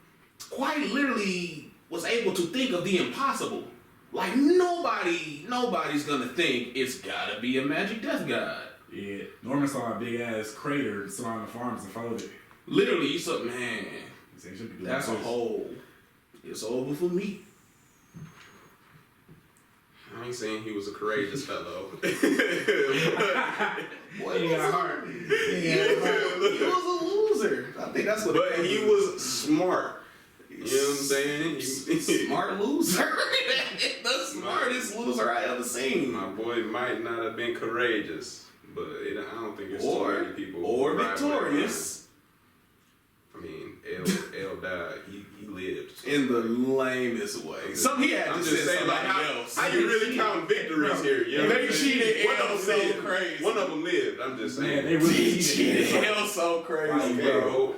was able to think of the impossible. Like nobody's gonna think it's gotta be a magic death god. Yeah, Norman saw a big ass crater surrounding the farms and followed it. Literally, he said, man, that's a hole. It's over for me. I ain't saying he was a courageous fellow. Boy, he got heart. He was a loser. I think that's what. But he was smart. You know what I'm saying? Smart loser. The smartest loser I ever seen. My boy might not have been courageous, but I don't think it's too many people. Or victorious. I mean, L died. He lived. In the lamest way. He had I'm to just saying, like, how you really counting victories here? You know they cheated L so lived. crazy. One of them lived. I'm just saying. Man, they really cheated L so crazy, bro.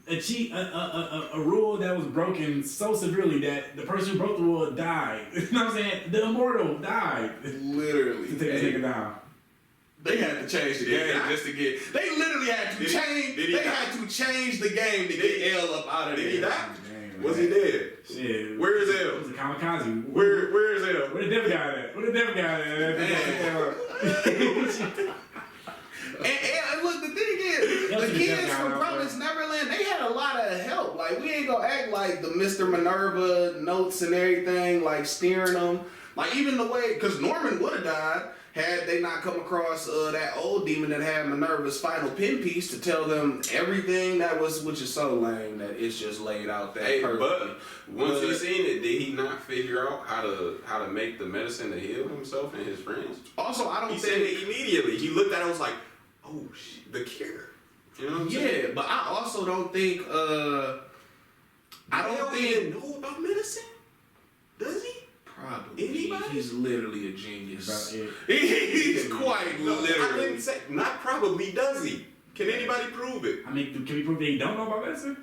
A rule that was broken so severely that the person who broke the rule died. You know what I'm saying? The immortal died. Literally. To take the nigga down. They had to change the game just to get. They literally had to change. They had to change the game to get L up out of there. Did he die? Was he dead? Shit. Where is L? It was a kamikaze. Where is L? Where the devil guy at? And look, the thing is, the kids from Promised Neverland, they had a lot of help. Like, we ain't gonna act like the Mr. Minerva notes and everything, like steering them. Like, even the way, because Norman would have died had they not come across that old demon that had Minerva's final pin piece to tell them everything that was, which is so lame that it's just laid out that perfectly. But once he seen it, did he not figure out how to make the medicine to heal himself and his friends? Also, I don't he think... said it immediately. He looked at it and was like, oh shit, the cure. You know what I'm saying? Yeah, but I also don't think, I don't think... know about medicine? Does he? Probably. Anybody? He's literally a genius. He's quite literally. I didn't say, not probably, does he? Can anybody prove it? I mean, can we prove that he don't know about medicine?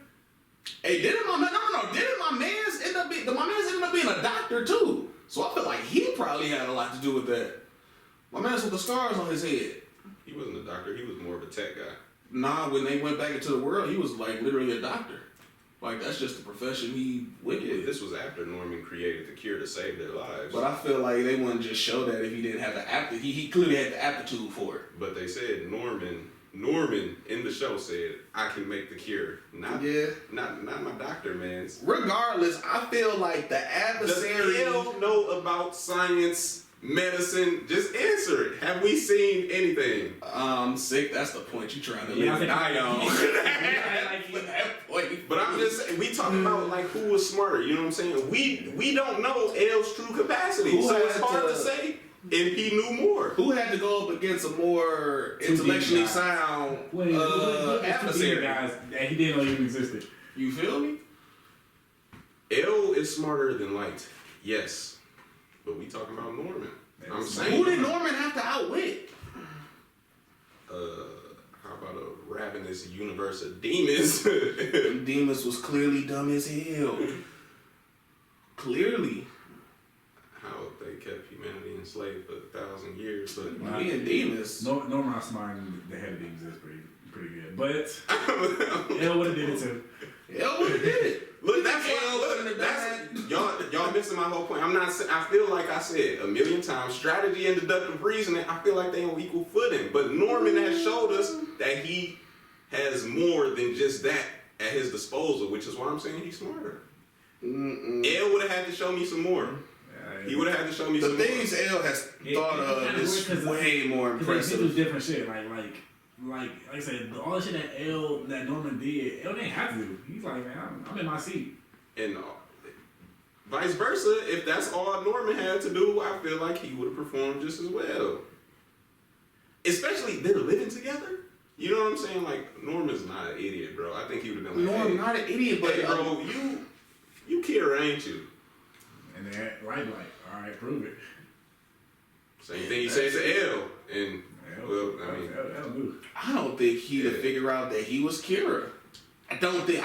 Hey, didn't my man's end up being a doctor too? So I feel like he probably had a lot to do with that. My man's with the scars on his head. He wasn't a doctor. He was more of a tech guy. Nah, when they went back into the world, he was like literally a doctor. Like, that's just the profession he went with. This was after Norman created the cure to save their lives. But I feel like they wouldn't just show that if he didn't have the aptitude. He clearly had the aptitude for it. But they said Norman in the show said, I can make the cure. Not my doctor, man. Regardless, I feel like the adversary... Does L know about science, medicine? Just answer it. Have we seen anything? Sick, that's the point you're trying to die on. But I'm just saying, we talking about like who was smarter, you know what I'm saying? We don't know L's true capacity. So it's hard to say if he knew more. Who had to go up against a more intellectually sound adversary? Guys that he didn't know even existed. You feel me? L is smarter than Light, yes. But we talking about Norman. I'm saying. Who did Norman have to outwit? How about a ravenous universe of demons? Demons was clearly dumb as hell. Clearly. How they kept humanity enslaved for 1,000 years, but Me and demons. Norman outsmarted the head of the exist pretty good. But L would have did it too. L would have did it. Look, that's y'all missing my whole point. I feel like I said a million times, strategy and deductive reasoning, I feel like they on equal footing. But Norman has showed us that he has more than just that at his disposal, which is why I'm saying he's smarter. L would have had to show me some more. He would have had to show me some more. The things L has thought of is way more impressive. He do different shit. Like I said, all the shit that Norman did, L didn't have to do. He's like, man, I'm in my seat. And vice versa, if that's all Norman had to do, I feel like he would have performed just as well. Especially they're living together. You know what I'm saying? Like, Norman's not an idiot, bro. I think he would have been like, Norman, not an idiot, but hey, bro, you Kira, ain't you? And they're like, all right, prove it. Same thing he said to L. And well, I don't think he'd have figured out that he was Kira. I don't think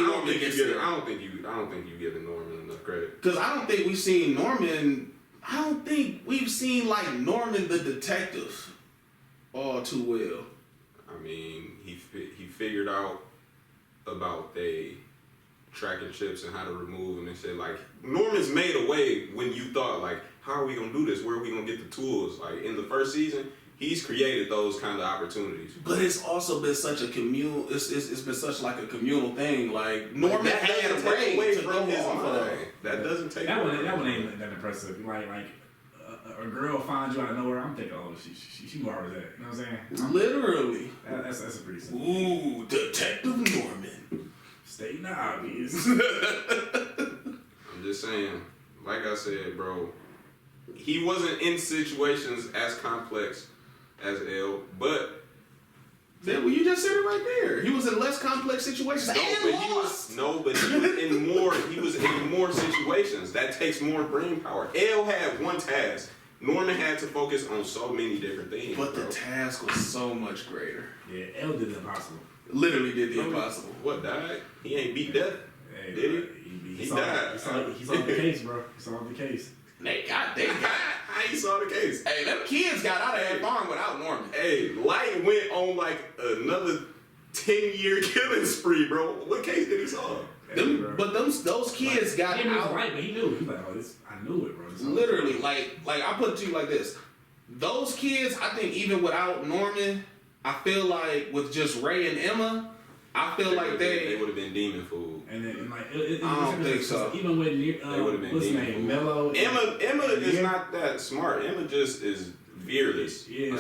Norman gets there. I don't think you giving Norman enough credit. Because I don't think we've seen Norman. I don't think we've seen like Norman the detective all too well. I mean, he figured out about they tracking chips and how to remove them and shit. Like, Norman's made a way when you thought like, how are we gonna do this? Where are we gonna get the tools? Like in the first season, he's created those kind of opportunities. But it's also been such a communal. It's been such like a communal thing. Like Norman that had a way away to from go his off of mind. That doesn't take that one ain't that impressive. Like a girl finds you out of nowhere. I'm thinking, oh, she marveled that. You know what I'm saying? Literally. That's a pretty simple. Ooh, Detective Norman. Stating the obvious. I'm just saying. Like I said, bro. He wasn't in situations as complex as L, but well, you just said it right there. He was in less complex situations and lost. But he was in more situations. That takes more brain power. L had one task. Norman had to focus on so many different things. But the task was so much greater. Yeah, L did the impossible. Literally did the impossible. What, died? He ain't beat death? Hey, did he? He died. He solved the case, bro. He solved the case. They got. How you saw the case? Hey, them kids got out of that farm without Norman. Hey, Light went on like another 10-year killing spree, bro. What case did he solve? Those kids got He was out. right, but he knew. He was like, oh, I knew it, bro. Literally, like I put it to you like this. Those kids, I think even without Norman, I feel like with just Ray and Emma, I feel like they would have been demon food. And then like I don't think so. Even with they would have been what's his demon name, food. Mello. Emma is not that smart. Emma just is fearless. Yeah,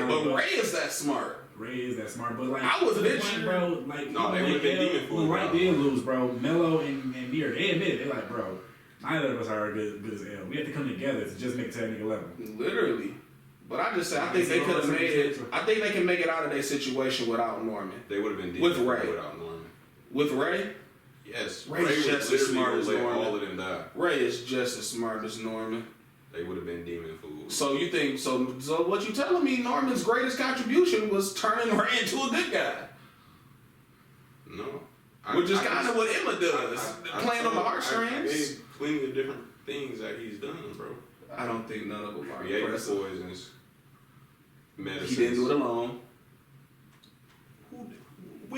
but Ray is that smart. Ray is that smart, but like I was point, bro. Like no, they would have been demon food. When Wright did lose, bro, Mello and Near, they admitted they're like, bro, neither of us are good as L. We have to come together to just make technical level. Literally. But I just say I think they could have made it. I think they can make it out of their situation without Norman. They would have been with Ray without Norman. WithRay? Yes. Ray is just as smart as Norman. All of them die. Ray is just as smart as Norman. They would have been demon food. So you think so what you telling me Norman's greatest contribution was turning Ray into a good guy? No. Which is kind of what Emma does. Playing on the heartstrings. I gave plenty of different things that he's done, bro. I don't think none of them are creating impressive. Poisons. Medicines. He didn't do it alone.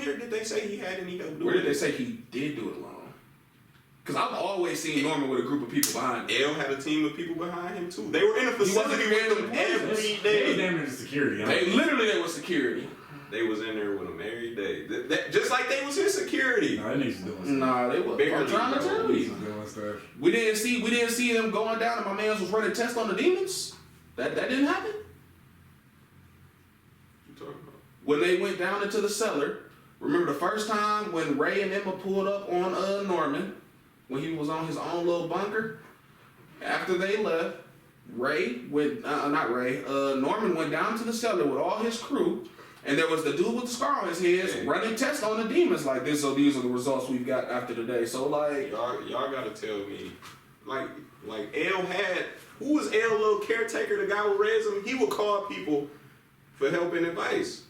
Where did they say he had any help doing Where did they it? say he did do it alone? Because I've always seen Norman with a group of people behind him. L had a team of people behind him too. They were in a facility wasn't with him creating every They was day. damn near security. They were security. They was in there with him every day. Just like they was in security. No, that niggas doing stuff. Nah, they were. Barely, I'm trying to bro. tell Niggas you. doing stuff. We didn't see them going down, and my man was running tests on the demons. That didn't happen. What you talking about? When they went down into the cellar, remember the first time when Ray and Emma pulled up on Norman when he was on his own little bunker? After they left, Norman went down to the cellar with all his crew, and there was the dude with the scar on his head running tests on the demons like this. So these are the results we've got after today. So like, Y'all gotta tell me, like L had, who was L, little caretaker, the guy who raised him? He would call people for help and advice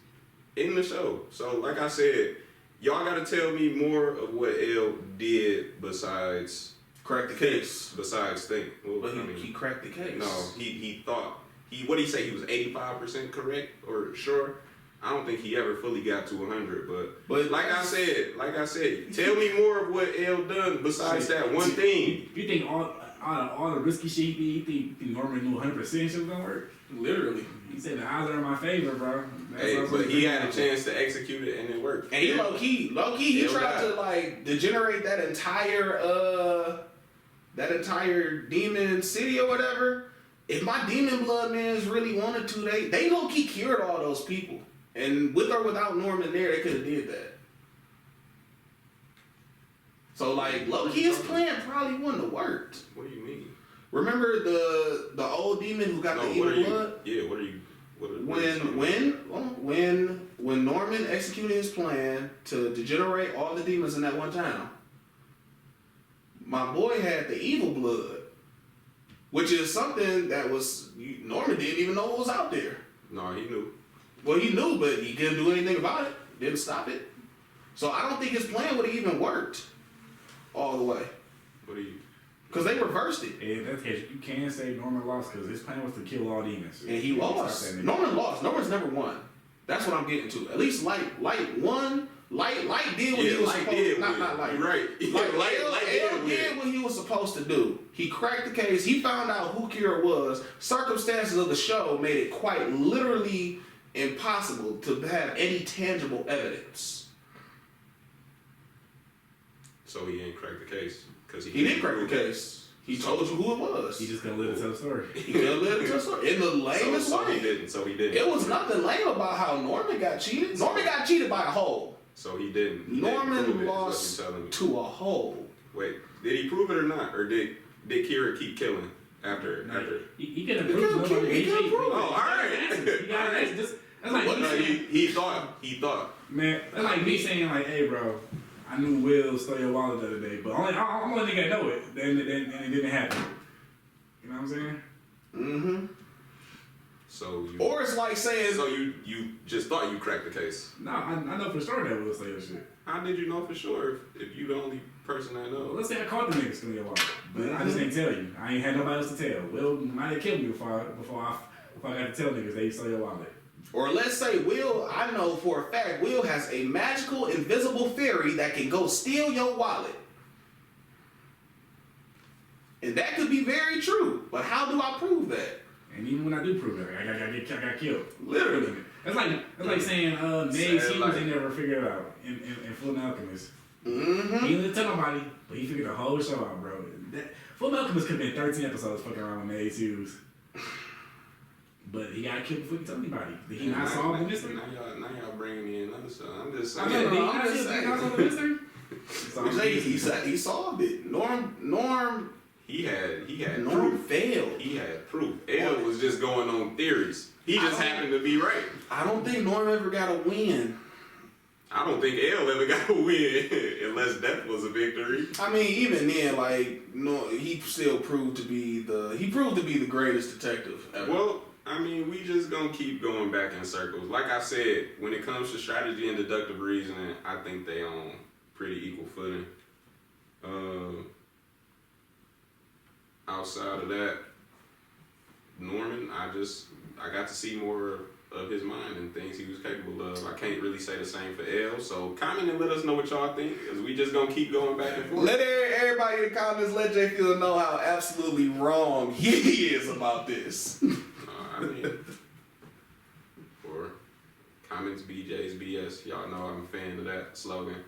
in the show. So like I said, y'all gotta tell me more of what L did besides crack the case. Besides think. Well, But I mean, he cracked the case. no, he thought what did he say? He was 85% correct or sure. I don't think he ever fully got to 100, but like I said, tell me more of what L done besides that one thing. You think all the risky shit he did, you think Norman knew 100% shit was gonna work? Literally. He said the odds are in my favor, bro. Hey, but he had a chance to execute it and it worked. And he low key, he L tried died. to like degenerate that entire demon city or whatever. If my demon blood mans really wanted to, they low key cured all those people. And with or without Norman there, they could have did that. So like low key, his plan probably wouldn't have worked. What do you mean? Remember the old demon who got the evil blood? Yeah, what are you? When Norman executed his plan to degenerate all the demons in that one town, my boy had the evil blood, which is something that Norman didn't even know what was out there. No, he knew. Well, he knew, but he couldn't do anything about it. Didn't stop it. So I don't think his plan would have even worked all the way. What do you? Because they reversed it. In that case, you can say Norman lost because his plan was to kill all demons. And he lost. Norman lost. Norman's never won. That's what I'm getting to. At least Light won. Light did what he was supposed to. Not Light. You're right. Light did what he was supposed to do. He cracked the case. He found out who Kira was. Circumstances of the show made it quite literally impossible to have any tangible evidence. So he ain't cracked the case because He did crack the case. He told you who it was. He just gonna live to tell the story. He couldn't live to tell the story. In the lamest way. So he didn't. It was nothing lame about how Norman got cheated. Norman got cheated by a hole. So he didn't. Norman lost to a hole. Wait, did he prove it or not, or did Kira keep killing after? He could have proved it. He couldn't prove it. Oh, all right. He got an answer. That's like What? me No, saying, he thought. man. That's like me saying like, hey, bro, I knew Will stole your wallet the other day, but I'm only nigga that know it. Then it didn't happen. You know what I'm saying? Mm-hmm. So you. Or it's like saying, So you just thought you cracked the case. No, I know for sure that Will stole your shit. How did you know for sure if you the only person I Well, know? let's say I caught the nigga stealing your wallet, but I just didn't tell you. I ain't had nobody else to tell. Will might have killed me before I got to tell niggas that he stole your wallet. or let's say Will, I know for a fact, Will has a magical invisible fairy that can go steal your wallet. And that could be very true, but how do I prove that? And even when I do prove it, I got killed. Literally. That's like saying Maze Sad Hughes life. ain't never figured it out in Full Alchemist. Mm-hmm. He didn't tell nobody, but he figured the whole show out, bro. Full Alchemist could have been 13 episodes fucking around with Maze Hughes. But he got killed before he told anybody. Did he not solve the mystery? Now y'all bringing me another stuff. I'm just I saying. know, did he I'm not just solve saying. the mystery? He said he solved it. Norm He had Norm proof. failed. He had proof. L was just going on theories. He just happened to be right. I don't think Norm ever got a win. I don't think L ever got a win unless death was a victory. I mean, even then, like, no, he still proved to be the greatest detective ever. Well, I mean, we just gonna keep going back in circles. Like I said, when it comes to strategy and deductive reasoning, I think they on pretty equal footing. Outside of that, Norman, I got to see more of his mind and things he was capable of. I can't really say the same for L. So comment and let us know what y'all think, because we just gonna keep going back and forth. Let everybody in the comments let J Phil know how absolutely wrong he is about this. I mean, for comments, BJ's BS, y'all know I'm a fan of that slogan.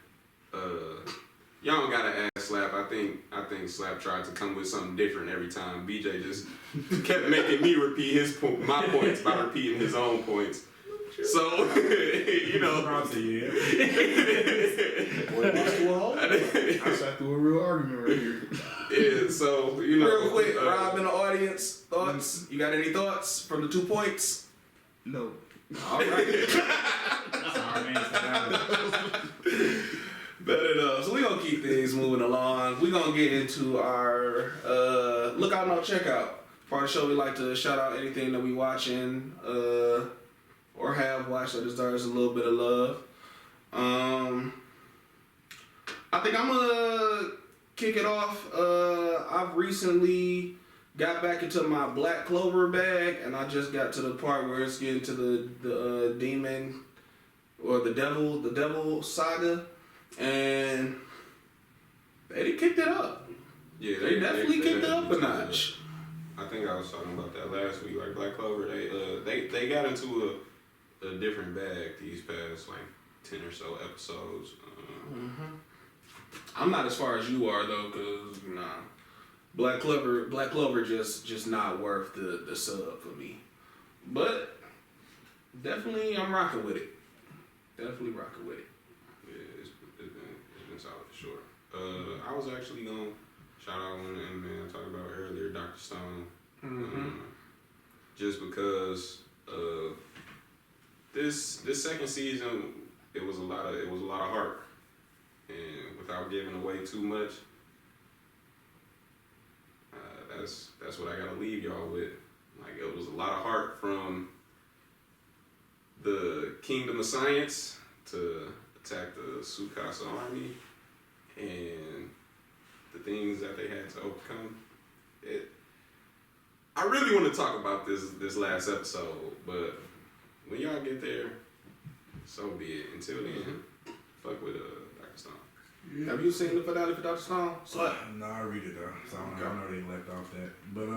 Y'all don't gotta ask Slap. I think Slap tried to come with something different every time. BJ just kept making me repeat my points by repeating his own points. So you know. Boy, lost to a hole. I sat through a real argument right here. Yeah. So you know. Real quick, Rob in the audience, thoughts? You got any thoughts from the 2 points? No. All right. Sorry, man. Better enough. So we're going to keep things moving along. We're going to get into our look out, no check out. Part of the show, we like to shout out anything that we watching or have watched that deserves a little bit of love. I think I'm going to kick it off. I've recently got back into my Black Clover bag, and I just got to the part where it's getting to the demon or the devil saga. And they kicked it up. Yeah, they definitely kicked it up a notch. I think I was talking about that last week. Like Black Clover, they got into a different bag these past like 10 or so episodes. I'm not as far as you are though, cause Black Clover just not worth the sub for me. But definitely I'm rocking with it. Definitely rocking with it. Solid for sure. I was actually gonna shout out one anime I talked about earlier, Dr. Stone. Just because this second season, it was a lot of heart, and without giving away too much, that's what I gotta leave y'all with. Like, it was a lot of heart from the Kingdom of Science to attack the Tsukasa army, and the things that they had to overcome. I really want to talk about this last episode, but when y'all get there, so be it. Until then, fuck with Dr. Stone. Yeah. Have you seen the finale for Dr. Stone? No, I read it though, so I don't know they left off that. But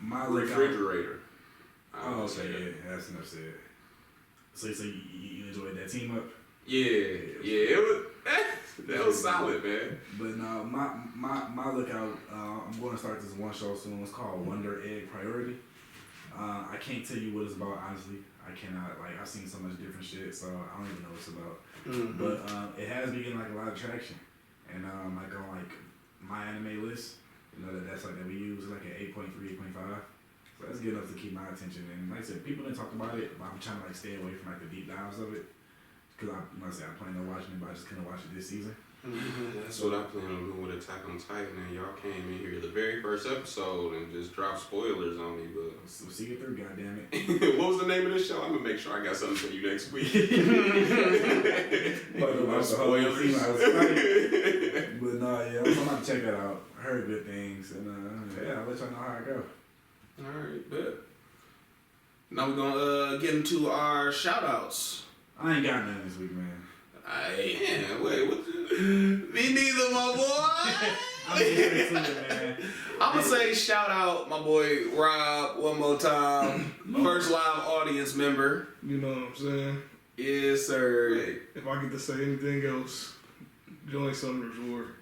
my refrigerator. Oh, okay, yeah, that's enough said. So you enjoyed that team up? Yeah, it was that was solid, man. But no, my lookout. I'm going to start this one show soon. It's called Wonder Egg Priority. I can't tell you what it's about, honestly. I cannot. Like, I've seen so much different shit, so I don't even know what it's about. But it has been getting like a lot of traction, and like on like my anime list, you know that's like that we use like an 8.3, 8.5. So that's good enough to keep my attention. And like I said, people didn't talk about it, but I'm trying to like stay away from like the deep dives of it. Because I plan on watching it, but I just couldn't watch it this season. That's what I plan on doing with Attack on Titan. And y'all came in here the very first episode and just dropped spoilers on me. But So see it through, goddammit. What was the name of this show? I'm going to make sure I got something for you next week. Spoilers. But no, yeah, I'm about to check that out. I heard good things. And yeah, I'll let y'all know how it go. Alright, bet. Now we're gonna get into our shout outs. I ain't got none this week, man. Yeah, wait, what the... Me neither, my boy. I'm gonna say shout out my boy Rob one more time. First live audience member. You know what I'm saying? Yes, sir. Hey, if I get to say anything else, join Summoner's War.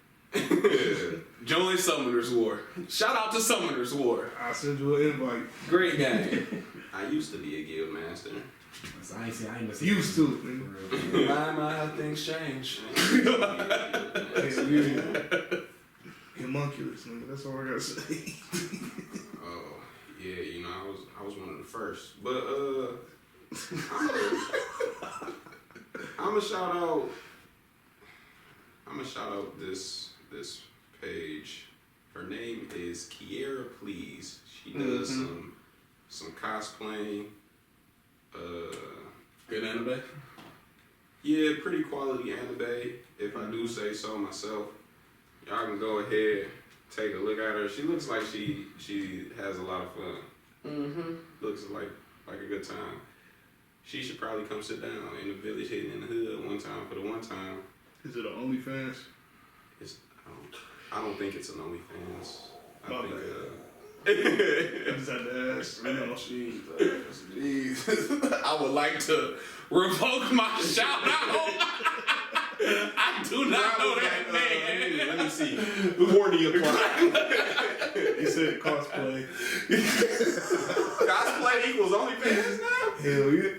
Join Summoner's War. Shout out to Summoner's War. I'll send you an invite. Great game. I used to be a guild master. So I ain't Used to it, nigga. My how things change. Homunculus, nigga. That's all I gotta say. Oh, yeah, you know, I was one of the first. But I'm gonna shout out this page. Her name is Kiera Please. She does some cosplaying. Good anime? Yeah, pretty quality anime, if I do say so myself. Y'all can go ahead, take a look at her. She looks like she has a lot of fun. Looks like a good time. She should probably come sit down in the village hidden in the hood one time for the one time. Is it an OnlyFans? I don't think it's an OnlyFans. I think I just had to ask. Jeez. I would like to revoke my shout out. I do not know that man. Let me see. Horny apply. He said cosplay. Cosplay equals OnlyFans now? Hell yeah.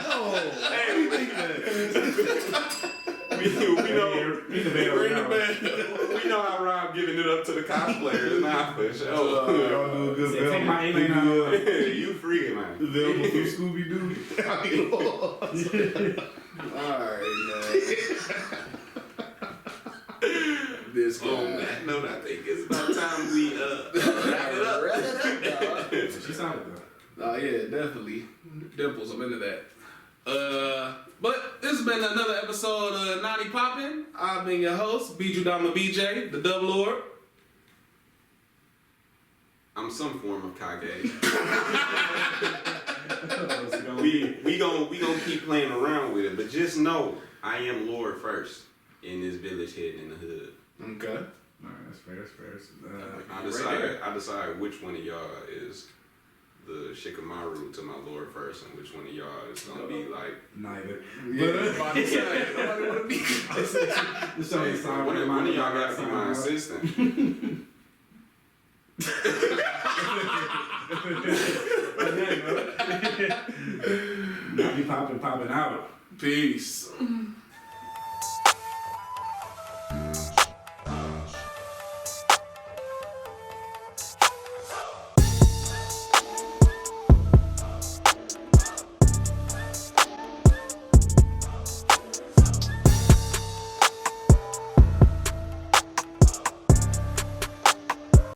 No. Hey, we know. Ring the bell. We know how Rob giving it up to the cosplayers now for sure. Y'all do a good Take Velma. my alien out. You free, man. Velma from Scooby Doo. Alright, man. This On guy. that note, I think it's about time we wrap it up. She solid though. Oh yeah, definitely. Dimples, I'm into that. But this has been another episode of Nani Poppin. I've been your host, Bijudama BJ, the Dub Lord. I'm some form of Kage. we gon' keep playing around with it, but just know I am Lord first in this village hidden in the hood. Okay. Alright, that's fair. I decide which one of y'all is the Shikamaru to my Lord first, and which one of y'all is gonna be like Neither. Yeah, nobody wanna be. one of y'all gotta be my assistant. Nani popping out. Peace.